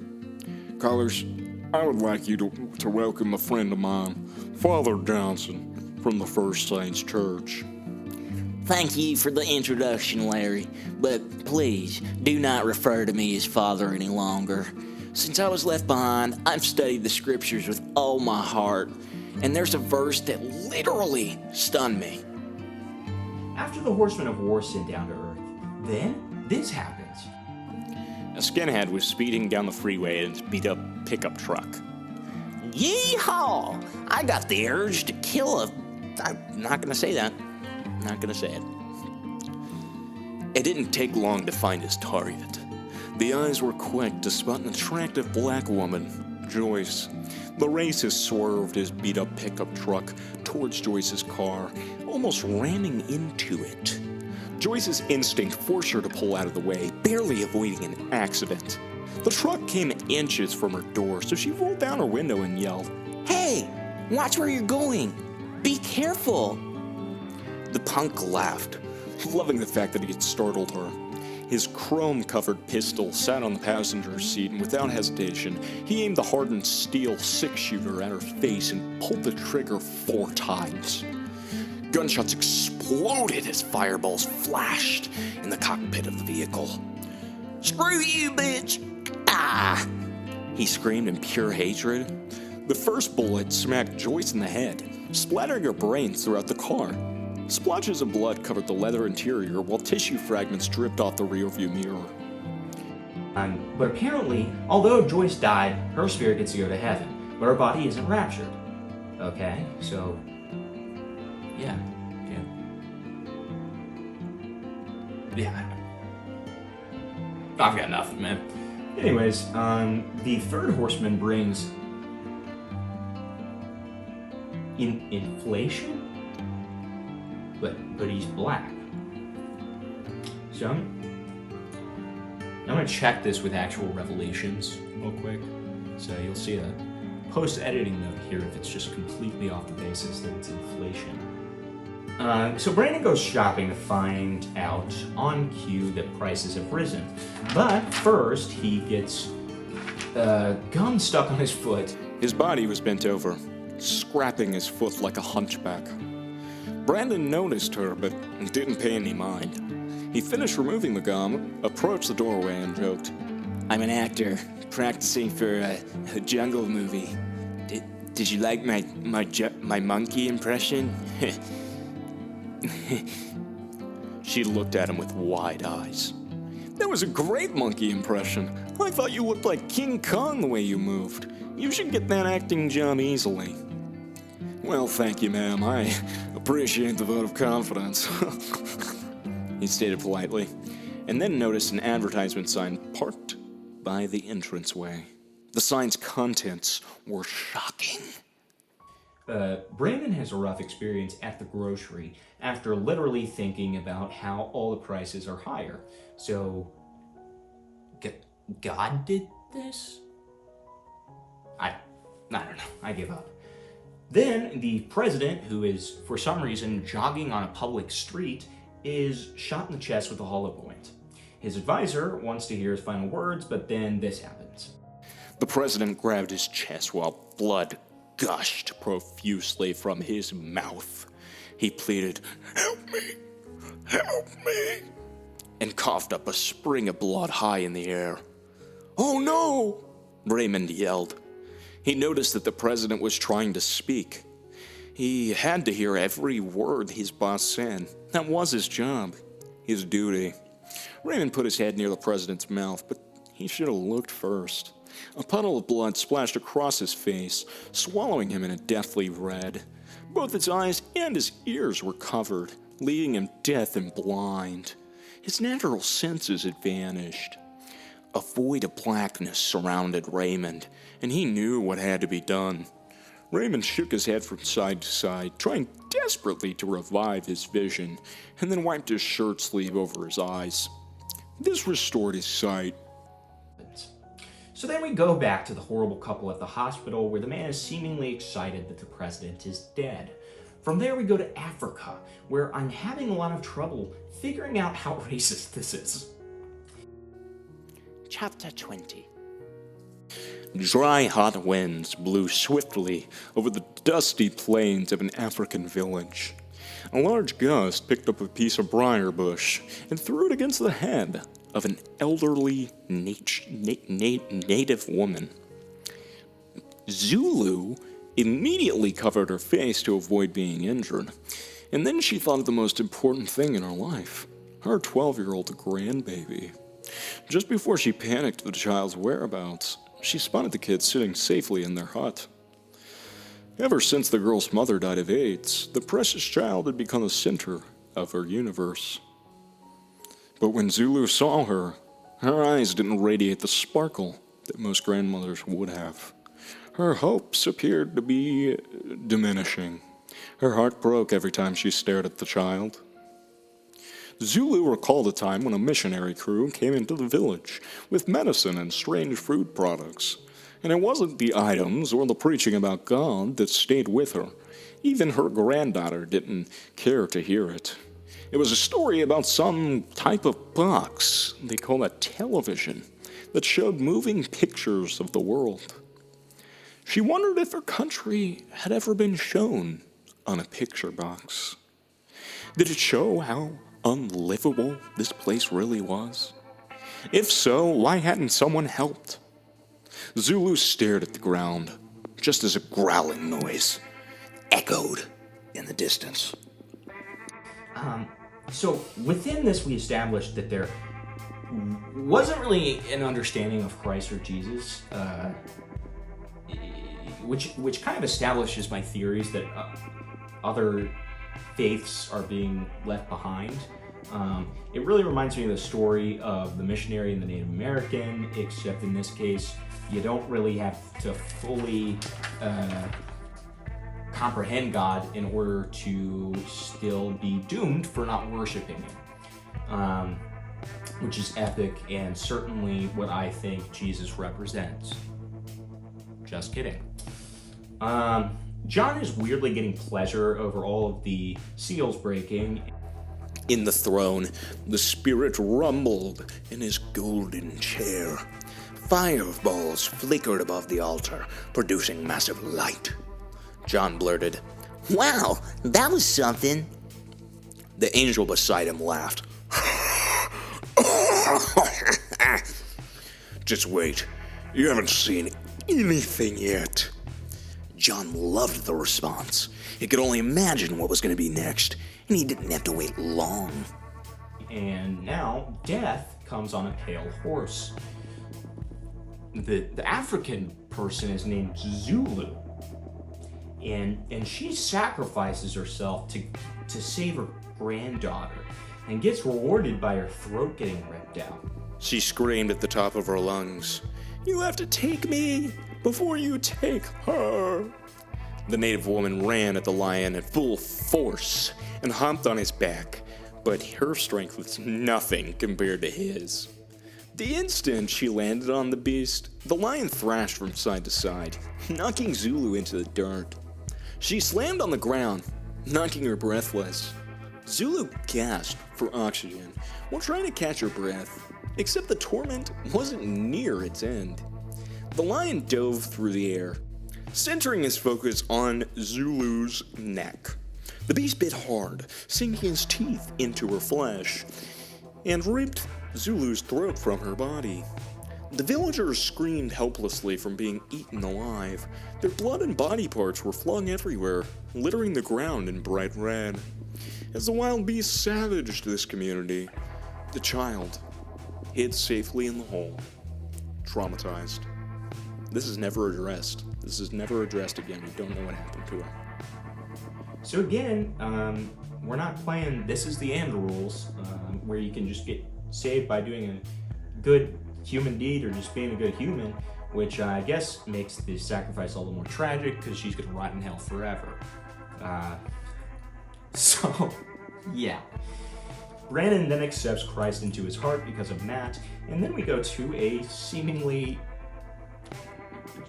Callers, I would like you to welcome a friend of mine, Father Johnson, from the First Saints Church. Thank you for the introduction, Larry, but please do not refer to me as Father any longer. Since I was left behind, I've studied the scriptures with all my heart, and there's a verse that literally stunned me. After the Horsemen of War sent down to Earth, then this happens. A skinhead was speeding down the freeway in his beat-up pickup truck. Yeehaw! I got the urge to kill a... I'm not gonna say that. Not gonna say it. It didn't take long to find his target. The eyes were quick to spot an attractive black woman, Joyce. The racist swerved his beat-up pickup truck towards Joyce's car, almost ramming into it. Joyce's instinct forced her to pull out of the way, barely avoiding an accident. The truck came inches from her door, so she rolled down her window and yelled, "Hey, watch where you're going! Be careful!" The punk laughed, loving the fact that he had startled her. His chrome-covered pistol sat on the passenger seat, and without hesitation, he aimed the hardened steel six-shooter at her face and pulled the trigger 4 times. Gunshots exploded as fireballs flashed in the cockpit of the vehicle. "Screw you, bitch! Ah!" He screamed in pure hatred. The first bullet smacked Joyce in the head, splattering her brains throughout the car. Splotches of blood covered the leather interior, while tissue fragments dripped off the rearview mirror. But apparently, although Joyce died, her spirit gets to go to heaven, but her body isn't raptured. Okay, so... Yeah. I've got nothing, man. Anyways, the third horseman brings... inflation? But he's black. So I'm gonna check this with actual revelations real quick. So you'll see a post-editing note here if it's just completely off the basis that it's inflation. So Brandon goes shopping to find out on cue that prices have risen. But first he gets gum stuck on his foot. His body was bent over, scrapping his foot like a hunchback. Brandon noticed her, but didn't pay any mind. He finished removing the gum, approached the doorway, and joked, "I'm an actor, practicing for a jungle movie. Did you like my monkey impression?" She looked at him with wide eyes. "That was a great monkey impression. I thought you looked like King Kong the way you moved. You should get that acting job easily." "Well, thank you, ma'am. I appreciate the vote of confidence," he stated politely, and then noticed an advertisement sign parked by the entranceway. The sign's contents were shocking. Brandon has a rough experience at the grocery after literally thinking about how all the prices are higher. So, God did this? I don't know. I give up. Then the president, who is for some reason jogging on a public street, is shot in the chest with a hollow point. His advisor wants to hear his final words, but then this happens. The president grabbed his chest while blood gushed profusely from his mouth. He pleaded, "Help me! Help me!" and coughed up a spring of blood high in the air. "Oh no!" Raymond yelled. He noticed that the president was trying to speak. He had to hear every word his boss said. That was his job, his duty. Raymond put his head near the president's mouth, but he should have looked first. A puddle of blood splashed across his face, swallowing him in a deathly red. Both his eyes and his ears were covered, leaving him deaf and blind. His natural senses had vanished. A void of blackness surrounded Raymond, and he knew what had to be done. Raymond shook his head from side to side, trying desperately to revive his vision, and then wiped his shirt sleeve over his eyes. This restored his sight. So then we go back to the horrible couple at the hospital, where the man is seemingly excited that the president is dead. From there we go to Africa, where I'm having a lot of trouble figuring out how racist this is. Chapter 20. Dry, hot winds blew swiftly over the dusty plains of an African village. A large gust picked up a piece of briar bush and threw it against the head of an elderly native woman. Zulu immediately covered her face to avoid being injured, and then she thought of the most important thing in her life, her 12-year-old grandbaby. Just before she panicked the child's whereabouts, she spotted the kids sitting safely in their hut. Ever since the girl's mother died of AIDS, the precious child had become the center of her universe. But when Zulu saw her, her eyes didn't radiate the sparkle that most grandmothers would have. Her hopes appeared to be diminishing. Her heart broke every time she stared at the child. Zulu recalled a time when a missionary crew came into the village with medicine and strange food products. And it wasn't the items or the preaching about God that stayed with her. Even her granddaughter didn't care to hear it. It was a story about some type of box, they call it television, that showed moving pictures of the world. She wondered if her country had ever been shown on a picture box. Did it show how unlivable this place really was? If so, why hadn't someone helped? Zulu stared at the ground, just as a growling noise echoed in the distance. So within this, we established that there wasn't really an understanding of Christ or Jesus, which kind of establishes my theories that other faiths are being left behind. It really reminds me of the story of the missionary and the Native American, except in this case, you don't really have to fully comprehend God in order to still be doomed for not worshiping Him, which is epic and certainly what I think Jesus represents. Just kidding. John is weirdly getting pleasure over all of the seals breaking. In the throne, the spirit rumbled in his golden chair. Fireballs flickered above the altar, producing massive light. John blurted, "Wow, that was something." The angel beside him laughed. "Just wait. You haven't seen anything yet." John loved the response. He could only imagine what was going to be next, and he didn't have to wait long. And now death comes on a pale horse. The African person is named Zulu, and she sacrifices herself to save her granddaughter and gets rewarded by her throat getting ripped out. She screamed at the top of her lungs, "You have to take me before you take her." The native woman ran at the lion at full force and hopped on his back, but her strength was nothing compared to his. The instant she landed on the beast, the lion thrashed from side to side, knocking Zulu into the dirt. She slammed on the ground, knocking her breathless. Zulu gasped for oxygen while trying to catch her breath, except the torment wasn't near its end. The lion dove through the air, centering his focus on Zulu's neck. The beast bit hard, sinking his teeth into her flesh, and ripped Zulu's throat from her body. The villagers screamed helplessly from being eaten alive. Their blood and body parts were flung everywhere, littering the ground in bright red. As the wild beast savaged this community, the child hid safely in the hole, traumatized. This is never addressed. This is never addressed again. We don't know what happened to her. So again, we're not playing This Is the End rules, where you can just get saved by doing a good human deed or just being a good human, which I guess makes the sacrifice a little more tragic because she's going to rot in hell forever. So, yeah. Brandon then accepts Christ into his heart because of Matt, and then we go to a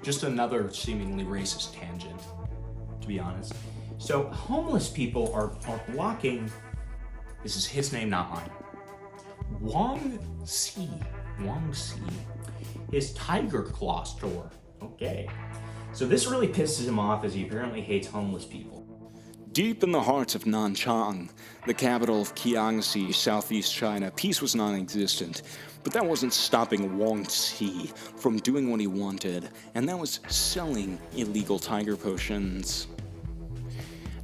just another seemingly racist tangent, to be honest. So, homeless people are blocking, this is his name, not mine, Wang Si, his Tiger Claw store. Okay. So this really pisses him off as he apparently hates homeless people. Deep in the heart of Nanchang, the capital of Jiangxi, southeast China, peace was non-existent. But that wasn't stopping Wang Si from doing what he wanted, and that was selling illegal tiger potions.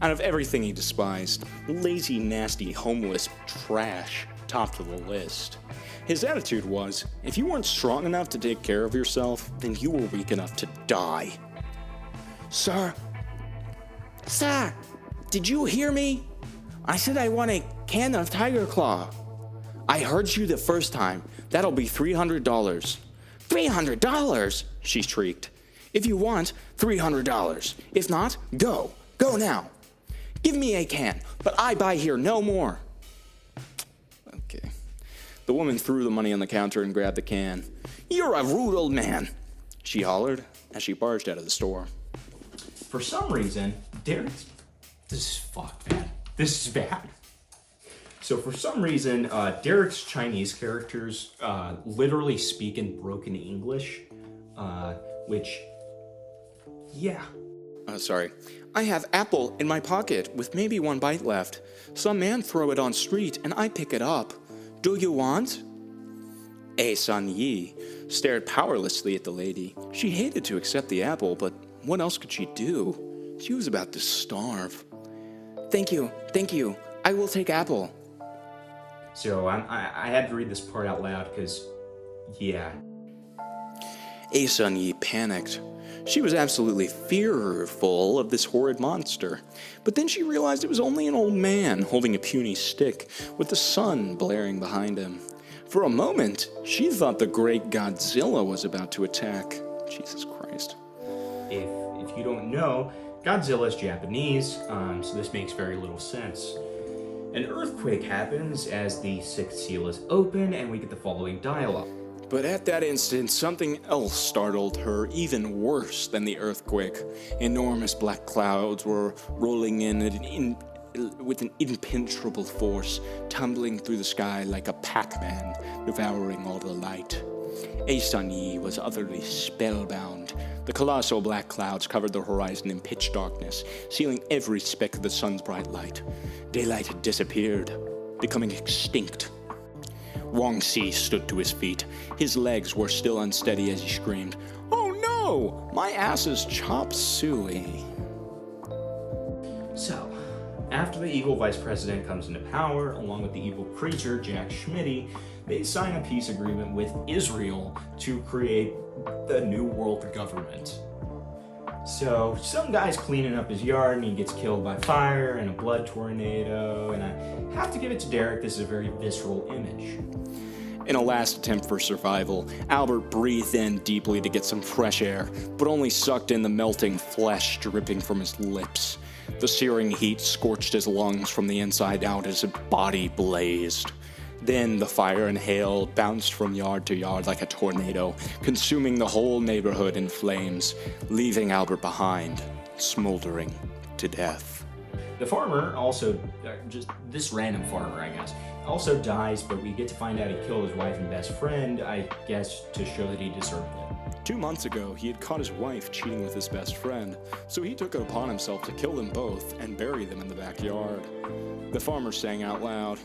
Out of everything he despised, lazy, nasty, homeless trash topped the list. His attitude was, if you weren't strong enough to take care of yourself, then you were weak enough to die. Sir, did you hear me? I said I want a can of Tiger Claw. I heard you the first time. That'll be $300. $300? She shrieked. If you want, $300. If not, go. Go now. Give me a can, but I buy here no more. Okay. The woman threw the money on the counter and grabbed the can. You're a rude old man, she hollered as she barged out of the store. For some reason, this is fucked, man. This is bad. So for some reason, Derek's Chinese characters literally speak in broken English, which, yeah. Sorry. I have apple in my pocket with maybe one bite left. Some man throw it on street and I pick it up. Do you want? Sun Yi stared powerlessly at the lady. She hated to accept the apple, but what else could she do? She was about to starve. Thank you. I will take apple. So I had to read this part out loud because, yeah. Sun Yi panicked. She was absolutely fearful of this horrid monster. But then she realized it was only an old man holding a puny stick with the sun blaring behind him. For a moment, she thought the great Godzilla was about to attack. Jesus Christ. If you don't know, Godzilla is Japanese, so this makes very little sense. An earthquake happens as the sixth seal is open, and we get the following dialogue. But at that instant, something else startled her even worse than the earthquake. Enormous black clouds were rolling in with an impenetrable force, tumbling through the sky like a Pac-Man, devouring all the light. Sun Yi was utterly spellbound. The colossal black clouds covered the horizon in pitch darkness, sealing every speck of the sun's bright light. Daylight had disappeared, becoming extinct. Wang Si stood to his feet. His legs were still unsteady as he screamed, "Oh no! My ass is chop suey!" So, after the evil vice president comes into power, along with the evil preacher, Jack Schmitty, they sign a peace agreement with Israel to create the New World Government. So, some guy's cleaning up his yard and he gets killed by fire and a blood tornado, and I have to give it to Derek, this is a very visceral image. In a last attempt for survival, Albert breathed in deeply to get some fresh air, but only sucked in the melting flesh dripping from his lips. The searing heat scorched his lungs from the inside out as his body blazed. Then the fire and hail bounced from yard to yard like a tornado, consuming the whole neighborhood in flames, leaving Albert behind, smoldering to death. The farmer also, just this random farmer, I guess, also dies, but we get to find out he killed his wife and best friend, I guess to show that he deserved it. 2 months ago, he had caught his wife cheating with his best friend, so he took it upon himself to kill them both and bury them in the backyard. The farmer sang out loud,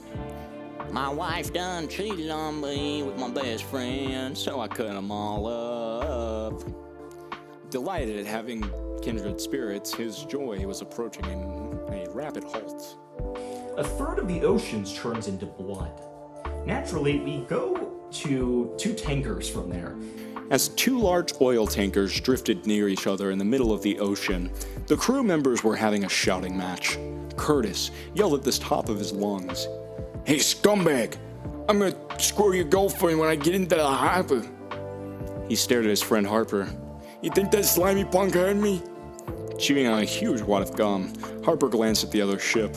My wife done cheated on me with my best friend, so I cut them all up. Delighted at having kindred spirits, his joy was approaching in a rapid halt. A third of the oceans turns into blood. Naturally, we go to 2 tankers from there. As 2 large oil tankers drifted near each other in the middle of the ocean, the crew members were having a shouting match. Curtis yelled at the top of his lungs, "Hey, scumbag! I'm gonna screw your girlfriend when I get into the harbor." He stared at his friend Harper. "You think that slimy punk heard me?" Chewing on a huge wad of gum, Harper glanced at the other ship.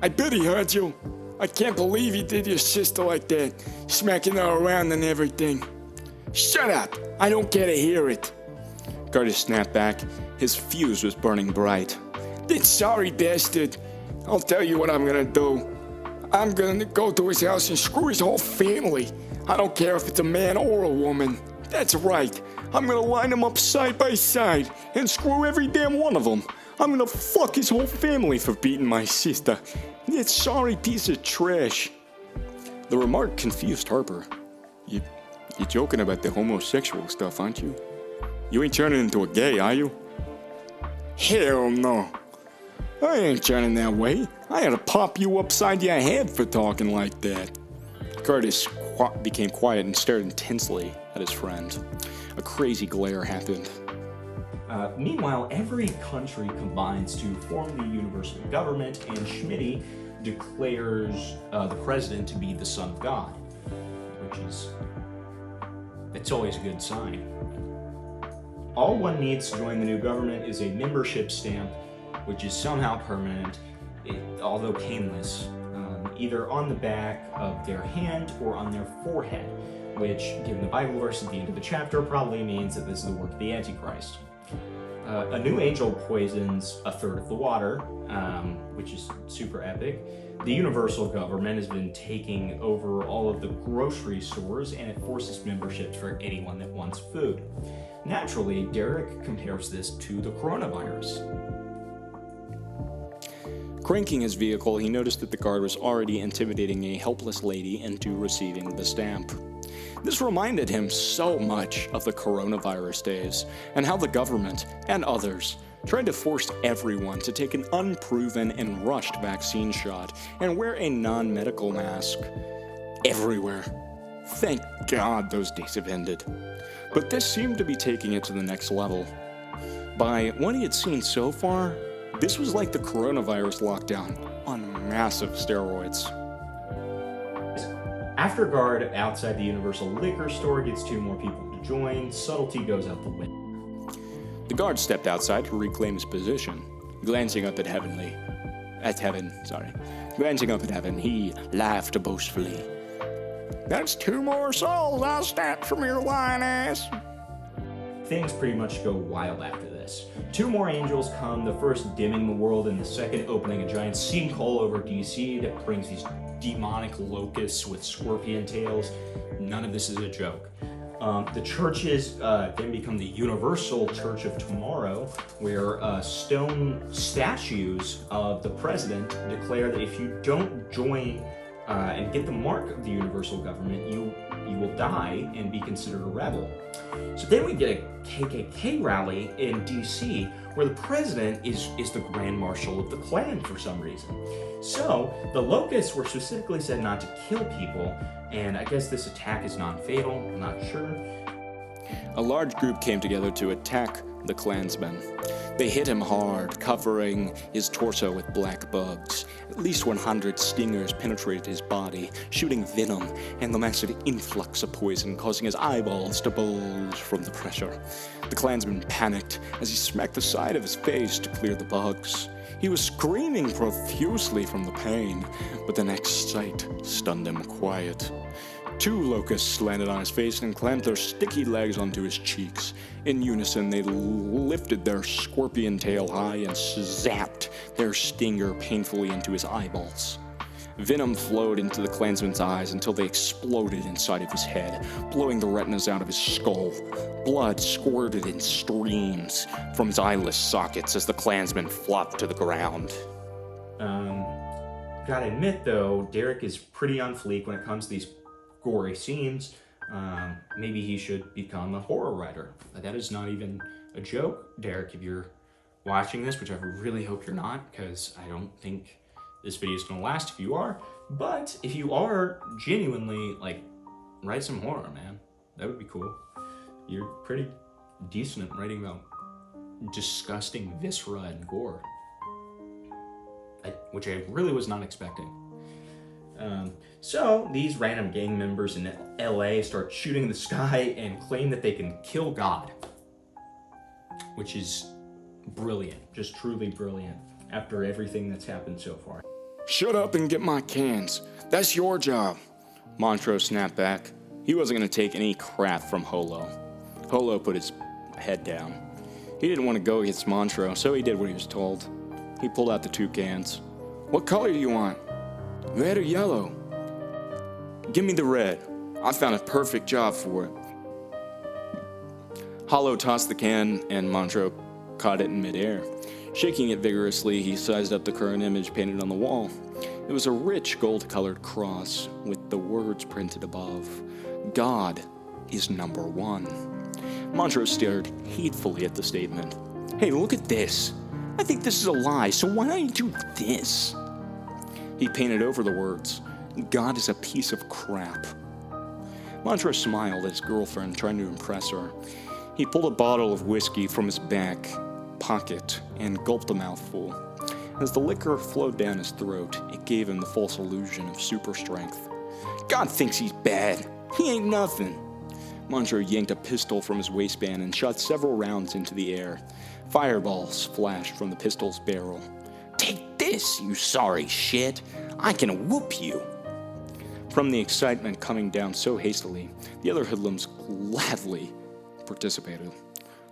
"I bet he heard you. I can't believe he did your sister like that, smacking her around and everything." "Shut up! I don't care to hear it." Curtis snapped back. His fuse was burning bright. "That sorry bastard! I'll tell you what I'm gonna do. I'm gonna go to his house and screw his whole family. I don't care if it's a man or a woman. That's right. I'm gonna line them up side by side and screw every damn one of them. I'm gonna fuck his whole family for beating my sister. That sorry piece of trash." The remark confused Harper. You're joking about the homosexual stuff, aren't you? You ain't turning into a gay, are you? Hell no. I ain't turning that way. I had to pop you upside your head for talking like that. Curtis became quiet and stared intensely at his friend. A crazy glare happened. Meanwhile, every country combines to form the universal government, and Schmitty declares the president to be the son of God, which is, it's always a good sign. All one needs to join the new government is a membership stamp, which is somehow permanent, although painless, either on the back of their hand or on their forehead, which, given the Bible verse at the end of the chapter, probably means that this is the work of the Antichrist. A new angel poisons a third of the water, which is super epic. The universal government has been taking over all of the grocery stores, and it forces memberships for anyone that wants food. Naturally, Derek compares this to the coronavirus. Cranking his vehicle, he noticed that the guard was already intimidating a helpless lady into receiving the stamp. This reminded him so much of the coronavirus days, and how the government, and others, tried to force everyone to take an unproven and rushed vaccine shot and wear a non-medical mask. Everywhere. Thank God those days have ended. But this seemed to be taking it to the next level. By what he had seen so far, this was like the coronavirus lockdown on massive steroids. After guard outside the Universal Liquor Store gets 2 more people to join, subtlety goes out the window. The guard stepped outside to reclaim his position. Glancing up at heaven, he laughed boastfully. "That's 2 more souls I'll snatch from your lying ass." Things pretty much go wild after this. 2 more angels come, the first dimming the world and the second opening a giant sinkhole over DC that brings these demonic locusts with scorpion tails. None of this is a joke. The churches then become the Universal Church of Tomorrow, where stone statues of the president declare that if you don't join and get the mark of the universal government, you will die and be considered a rebel. So then we get a KKK rally in DC where the president is the Grand Marshal of the Klan for some reason. So the locusts were specifically said not to kill people, and I guess this attack is non-fatal, I'm not sure. A large group came together to attack the Klansmen. They hit him hard, covering his torso with black bugs. At least 100 stingers penetrated his body, shooting venom and the massive influx of poison causing his eyeballs to bulge from the pressure. The Klansman panicked as he smacked the side of his face to clear the bugs. He was screaming profusely from the pain, but the next sight stunned him quiet. 2 locusts landed on his face and clamped their sticky legs onto his cheeks. In unison, they lifted their scorpion tail high and zapped their stinger painfully into his eyeballs. Venom flowed into the Klansman's eyes until they exploded inside of his head, blowing the retinas out of his skull. Blood squirted in streams from his eyeless sockets as the Klansman flopped to the ground. Gotta admit though, Derek is pretty on fleek when it comes to these gory scenes. Maybe he should become a horror writer. That is not even a joke, Derek, if you're watching this, which I really hope you're not, because I don't think this video is going to last if you are. But if you are, genuinely, like, write some horror, man. That would be cool. You're pretty decent at writing about disgusting viscera and gore, which I really was not expecting. So these random gang members in LA start shooting the sky and claim that they can kill God, which is brilliant, just truly brilliant after everything that's happened so far. Shut up and get my cans. That's your job. Montrose snapped back. He wasn't going to take any crap from Holo. Holo put his head down. He didn't want to go against Montrose, so he did what he was told. He pulled out the 2 cans. What color do you want? Red or yellow? Give me the red. I found a perfect job for it. Holo tossed the can and Montrose caught it in midair. Shaking it vigorously, he sized up the current image painted on the wall. It was a rich gold-colored cross with the words printed above. God is number 1. Montrose stared hatefully at the statement. Hey, look at this. I think this is a lie, so why don't you do this? He painted over the words, God is a piece of crap. Montrose smiled at his girlfriend, trying to impress her. He pulled a bottle of whiskey from his back pocket and gulped a mouthful. As the liquor flowed down his throat, it gave him the false illusion of super strength. God thinks he's bad. He ain't nothing. Montrose yanked a pistol from his waistband and shot several rounds into the air. Fireballs flashed from the pistol's barrel. Take this, you sorry shit. I can whoop you. From the excitement coming down so hastily, the other hoodlums gladly participated.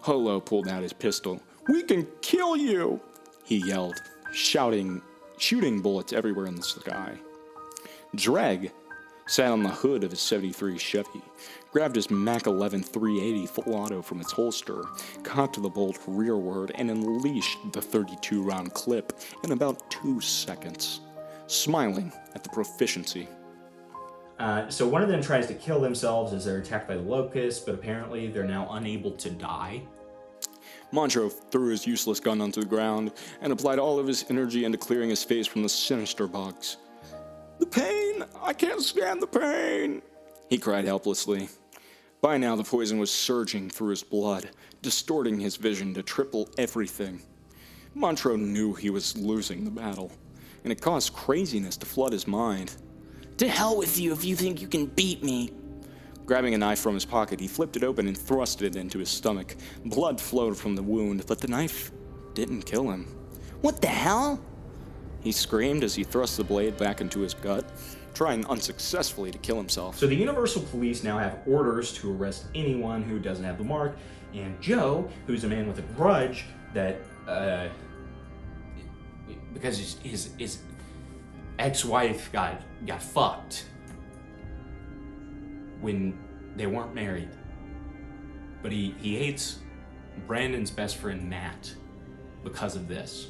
Holo pulled out his pistol. We can kill you, he yelled, shouting, shooting bullets everywhere in the sky. Dreg sat on the hood of his 73 Chevy, grabbed his Mac 11 380 full auto from its holster, cocked the bolt rearward, and unleashed the 32-round clip in about 2 seconds, smiling at the proficiency. So one of them tries to kill themselves as they're attacked by the locusts, but apparently they're now unable to die. Montrose threw his useless gun onto the ground and applied all of his energy into clearing his face from the sinister bugs. The pain! I can't stand the pain! He cried helplessly. By now the poison was surging through his blood, distorting his vision to triple everything. Montrose knew he was losing the battle, and it caused craziness to flood his mind. To hell with you if you think you can beat me! Grabbing a knife from his pocket, he flipped it open and thrust it into his stomach. Blood flowed from the wound, but the knife didn't kill him. What the hell? He screamed as he thrust the blade back into his gut, trying unsuccessfully to kill himself. So the Universal Police now have orders to arrest anyone who doesn't have the mark, and Joe, who's a man with a grudge that, because his ex-wife got fucked when they weren't married, but he hates Brandon's best friend Matt because of this.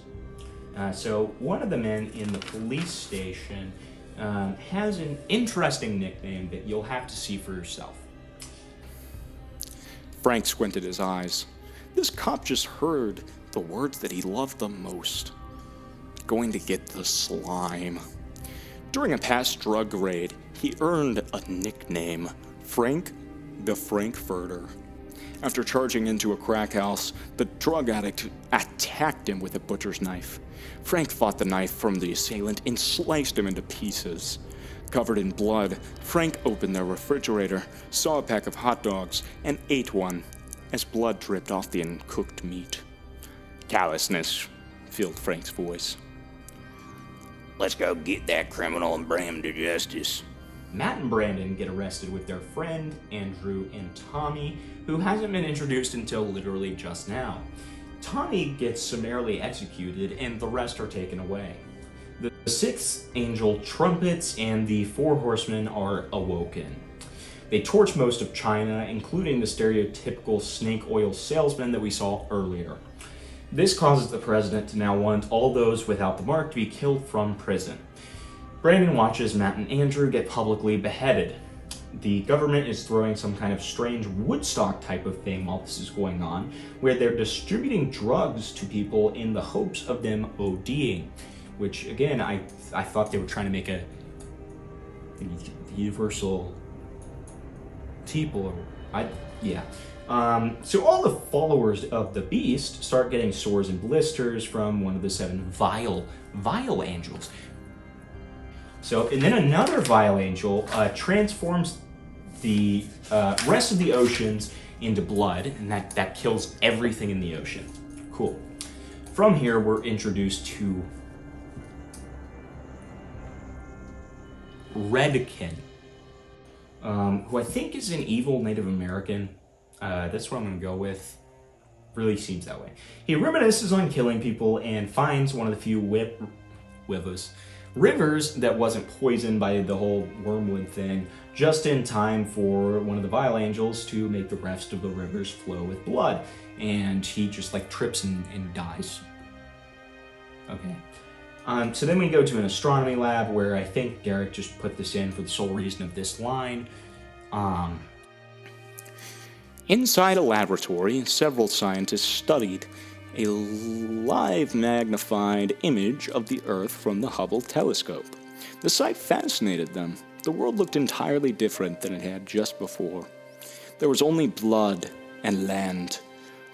So one of the men in the police station has an interesting nickname that you'll have to see for yourself. Frank squinted his eyes. This cop just heard the words that he loved the most. Going to get the slime. During a past drug raid, he earned a nickname, Frank the Frankfurter. After charging into a crack house, the drug addict attacked him with a butcher's knife. Frank fought the knife from the assailant and sliced him into pieces. Covered in blood, Frank opened their refrigerator, saw a pack of hot dogs, and ate one as blood dripped off the uncooked meat. Callousness filled Frank's voice. Let's go get that criminal and bring him to justice. Matt and Brandon get arrested with their friend, Andrew and Tommy, who hasn't been introduced until literally just now. Tommy gets summarily executed, and the rest are taken away. The sixth angel trumpets, and the four horsemen are awoken. They torch most of China, including the stereotypical snake oil salesman that we saw earlier. This causes the president to now want all those without the mark to be killed from prison. Brandon watches Matt and Andrew get publicly beheaded. The government is throwing some kind of strange Woodstock type of thing while this is going on, where they're distributing drugs to people in the hopes of them ODing, which again, I thought they were trying to make a universal people. So all the followers of the beast start getting sores and blisters from one of the 7 vile angels. So, and then another vile angel transforms the rest of the oceans into blood, and that kills everything in the ocean. Cool. From here, we're introduced to Redkin, who I think is an evil Native American. That's what I'm going to go with. Really seems that way. He reminisces on killing people and finds one of the few rivers that wasn't poisoned by the whole wormwood thing, just in time for one of the vile angels to make the rest of the rivers flow with blood. And he just like trips and dies. Okay. So then we go to an astronomy lab where I think Derek just put this in for the sole reason of this line. Inside a laboratory, several scientists studied a live magnified image of the Earth from the Hubble telescope. The sight fascinated them. The world looked entirely different than it had just before. There was only blood and land.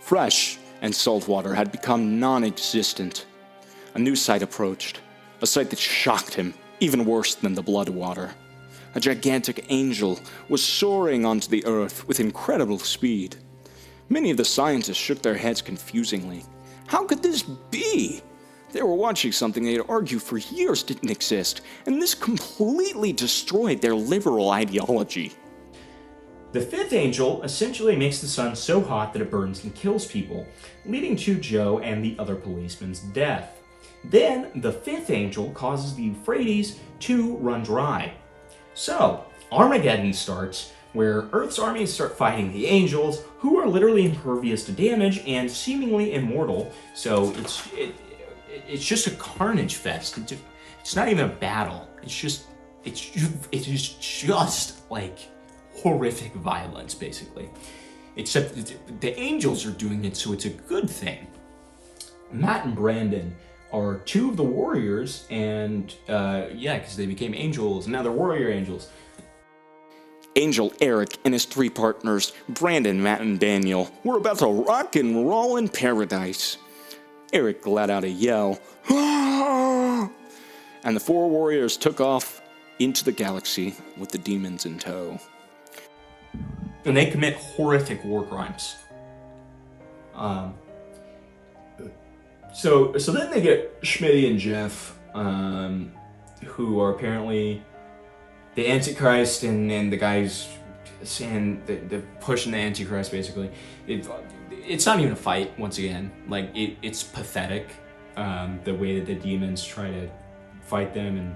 Fresh and salt water had become non-existent. A new sight approached, a sight that shocked him, even worse than the blood water. A gigantic angel was soaring onto the Earth with incredible speed. Many of the scientists shook their heads confusingly. How could this be? They were watching something they had argued for years didn't exist, and this completely destroyed their liberal ideology. The fifth angel essentially makes the sun so hot that it burns and kills people, leading to Joe and the other policeman's death. Then, the fifth angel causes the Euphrates to run dry. So, Armageddon starts, where Earth's armies start fighting the angels, who are literally impervious to damage and seemingly immortal. So it's just a carnage fest. It's not even a battle. It is just like horrific violence, basically. Except the angels are doing it, so it's a good thing. Matt and Brandon are 2 of the warriors, and because they became angels, and now they're warrior angels. Angel Eric and his 3 partners, Brandon, Matt, and Daniel, were about to rock and roll in paradise. Eric let out a yell, "Ah!" and the 4 warriors took off into the galaxy with the demons in tow. And they commit horrific war crimes. So then they get Schmitty and Jeff, who are apparently the Antichrist, and the guys saying that they're pushing the Antichrist, basically. It's not even a fight, once again. Like, it's pathetic, the way that the demons try to fight them,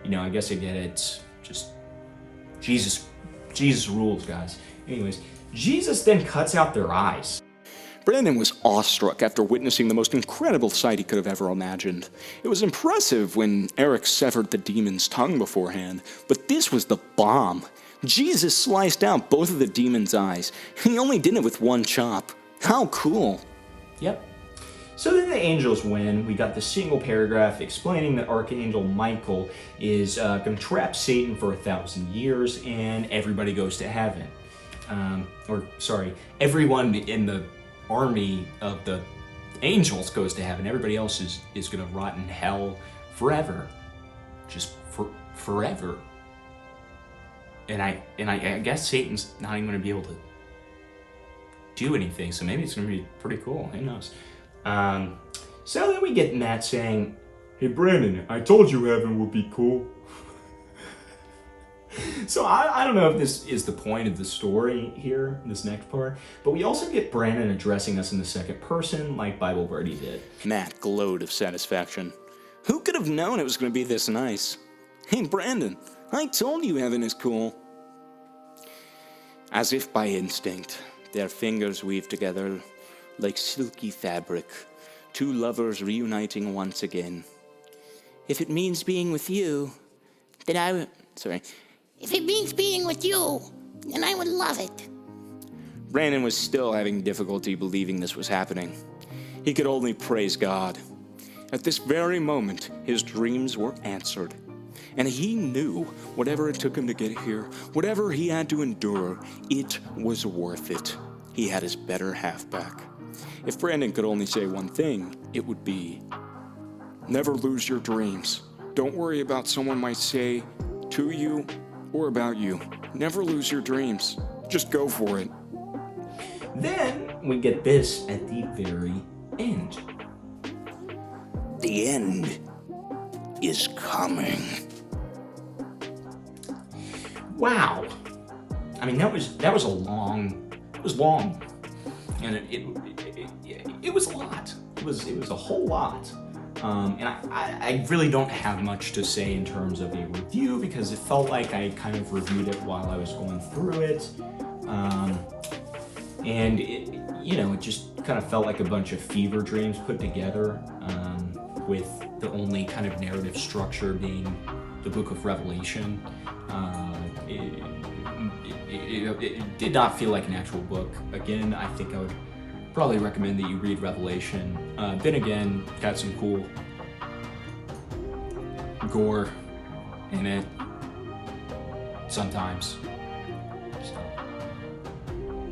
and, I guess I get it. It's just Jesus rules, guys. Anyways, Jesus then cuts out their eyes. Brandon was awestruck after witnessing the most incredible sight he could have ever imagined. It was impressive when Eric severed the demon's tongue beforehand, but this was the bomb. Jesus sliced out both of the demon's eyes. He only did it with 1 chop. How cool. Yep. So then the angels win. We got the single paragraph explaining that Archangel Michael is going to trap Satan for 1,000 years, and everybody goes to heaven. or sorry, everyone in the army of the angels goes to heaven. Everybody else is gonna rot in hell forever, just forever. And I guess Satan's not even gonna be able to do anything. So maybe it's gonna be pretty cool. Who knows? So then we get Matt saying, "Hey Brandon, I told you heaven would be cool." So I don't know if this is the point of the story here, this next part, but we also get Brandon addressing us in the second person like Bible Birdie did. Matt glowed of satisfaction. Who could have known it was going to be this nice? Hey, Brandon, I told you heaven is cool. As if by instinct, their fingers weave together like silky fabric, two lovers reuniting once again. If it means being with you, then If it means being with you, then I would love it. Brandon was still having difficulty believing this was happening. He could only praise God. At this very moment, his dreams were answered. And he knew whatever it took him to get here, whatever he had to endure, it was worth it. He had his better half back. If Brandon could only say one thing, it would be, never lose your dreams. Don't worry about someone might say to you or about you. Never lose your dreams. Just go for it. Then we get this at the very end. The end is coming. Wow. I mean, that was long, and it was a lot. It was a whole lot. And I really don't have much to say in terms of a review because it felt like I kind of reviewed it while I was going through it. And it just kind of felt like a bunch of fever dreams put together, with the only kind of narrative structure being the Book of Revelation. It did not feel like an actual book. Again, I think I would probably recommend that you read Revelation. Then again, got some cool gore in it sometimes. So,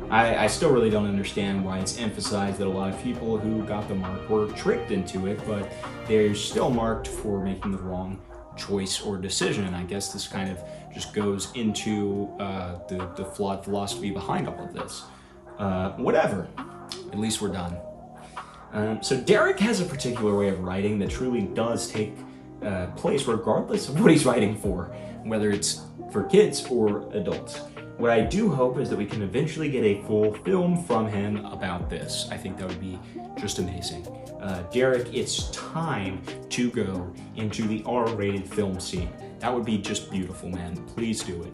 I still really don't understand why it's emphasized that a lot of people who got the mark were tricked into it, but they're still marked for making the wrong choice or decision. I guess this kind of just goes into the flawed philosophy behind all of this. Whatever. At least we're done. So Derek has a particular way of writing that truly does take place regardless of what he's writing for, whether it's for kids or adults. What I do hope is that we can eventually get a full film from him about this. I think that would be just amazing. Derek, it's time to go into the R-rated film scene. That would be just beautiful, man. Please do it.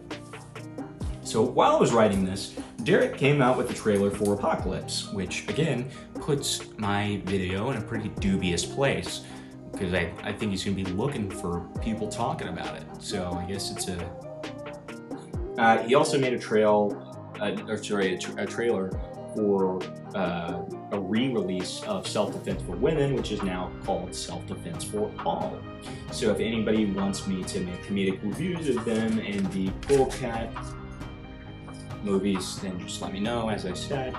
So while I was writing this, Derek came out with a trailer for Apocalypse, which again puts my video in a pretty dubious place because I think he's gonna be looking for people talking about it. So I guess it's he also made a trailer for a re-release of Self-Defense for Women, which is now called Self-Defense for All. So if anybody wants me to make comedic reviews of them and the Cool Cat movies, then just let me know. As I said,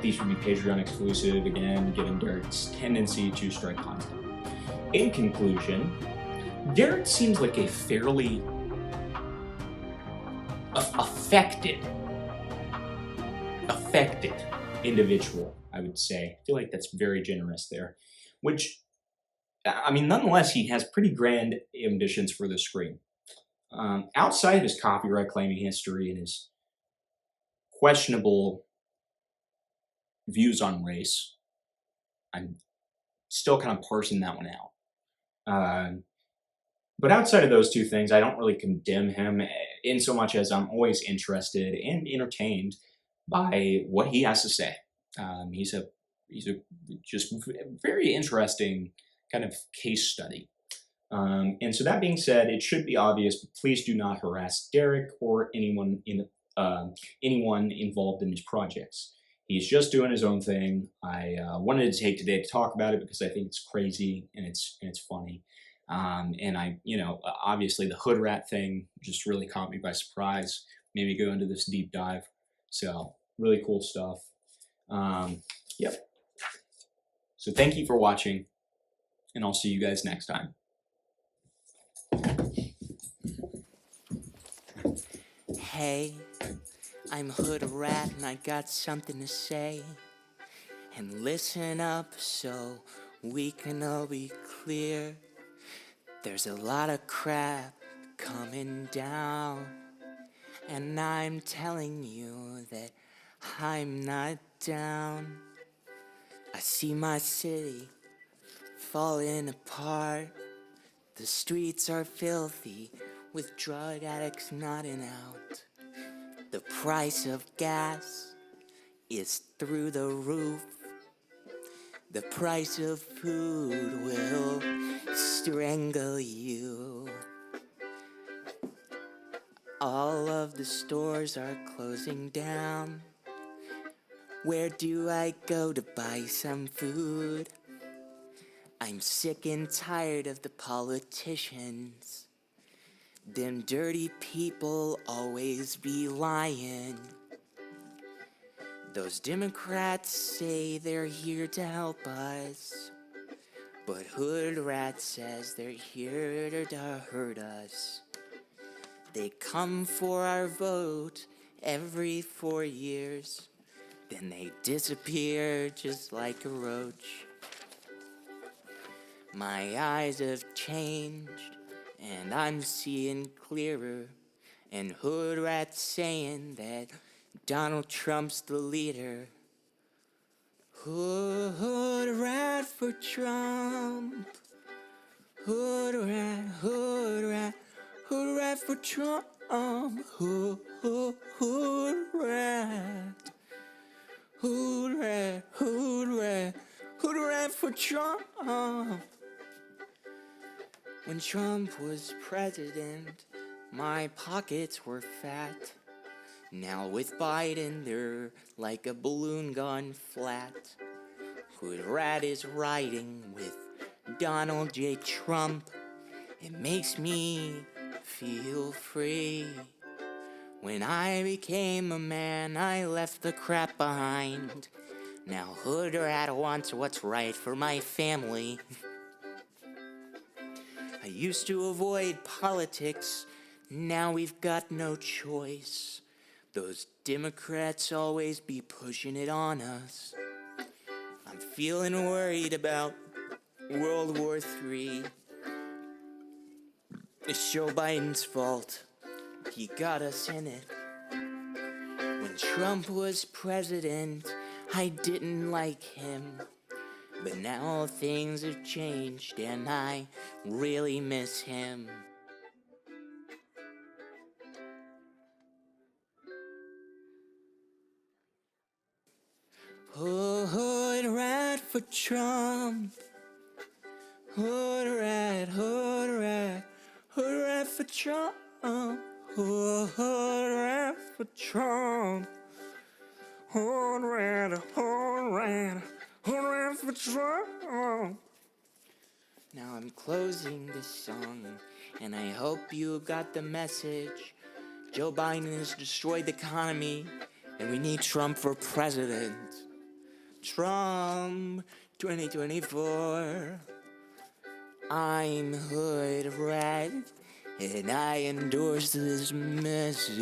these would be Patreon exclusive, again, given Derek's tendency to strike content. In conclusion, Derek seems like a fairly affected individual, I would say. I feel like that's very generous there. Which, I mean, nonetheless, he has pretty grand ambitions for the screen. Outside of his copyright claiming history and his questionable views on race, I'm still kind of parsing that one out. But outside of those two things, I don't really condemn him in so much as I'm always interested and entertained by what he has to say. He's a just very interesting kind of case study. And so that being said, it should be obvious, but please do not harass Derek or anyone involved in his projects. He's just doing his own thing. I wanted to take today to talk about it because I think it's crazy and it's funny. And obviously the hood rat thing just really caught me by surprise. made me go into this deep dive. So really cool stuff. Yep. So thank you for watching, and I'll see you guys next time. Hey, I'm Hood Rat and I got something to say. And listen up so we can all be clear. There's a lot of crap coming down, and I'm telling you that I'm not down. I see my city falling apart. The streets are filthy with drug addicts nodding out. The price of gas is through the roof. The price of food will strangle you. All of the stores are closing down. Where do I go to buy some food? I'm sick and tired of the politicians. Them dirty people always be lying. Those Democrats say they're here to help us, but Hood Rat says they're here to hurt us. They come for our vote every 4 years, then they disappear just like a roach. My eyes have changed, and I'm seeing clearer, and Hood Rat's saying that Donald Trump's the leader. Hood Rat for Trump. Hood Rat, Hood Rat, Hood Rat for Trump. Hood Rat. Hood Rat, Hood Rat, Hood Rat for Trump. When Trump was president, my pockets were fat. Now with Biden, they're like a balloon gone flat. Hood Rat is riding with Donald J. Trump. It makes me feel free. When I became a man, I left the crap behind. Now Hood Rat wants what's right for my family. I used to avoid politics, now we've got no choice. Those Democrats always be pushing it on us. I'm feeling worried about World War III. It's Joe Biden's fault. He got us in it. When Trump was president, I didn't like him. But now things have changed and I really miss him. Hood Rat for Trump. Hood Rat, Hood Rat, Hood Rat for Trump. Hood Rat for Trump. Hood Rat, Hood Rat, Hood Rat for Trump. Now I'm closing this song, and I hope you got the message. Joe Biden has destroyed the economy, and we need Trump for president. Trump 2024. I'm Hood Rat, and I endorse this message.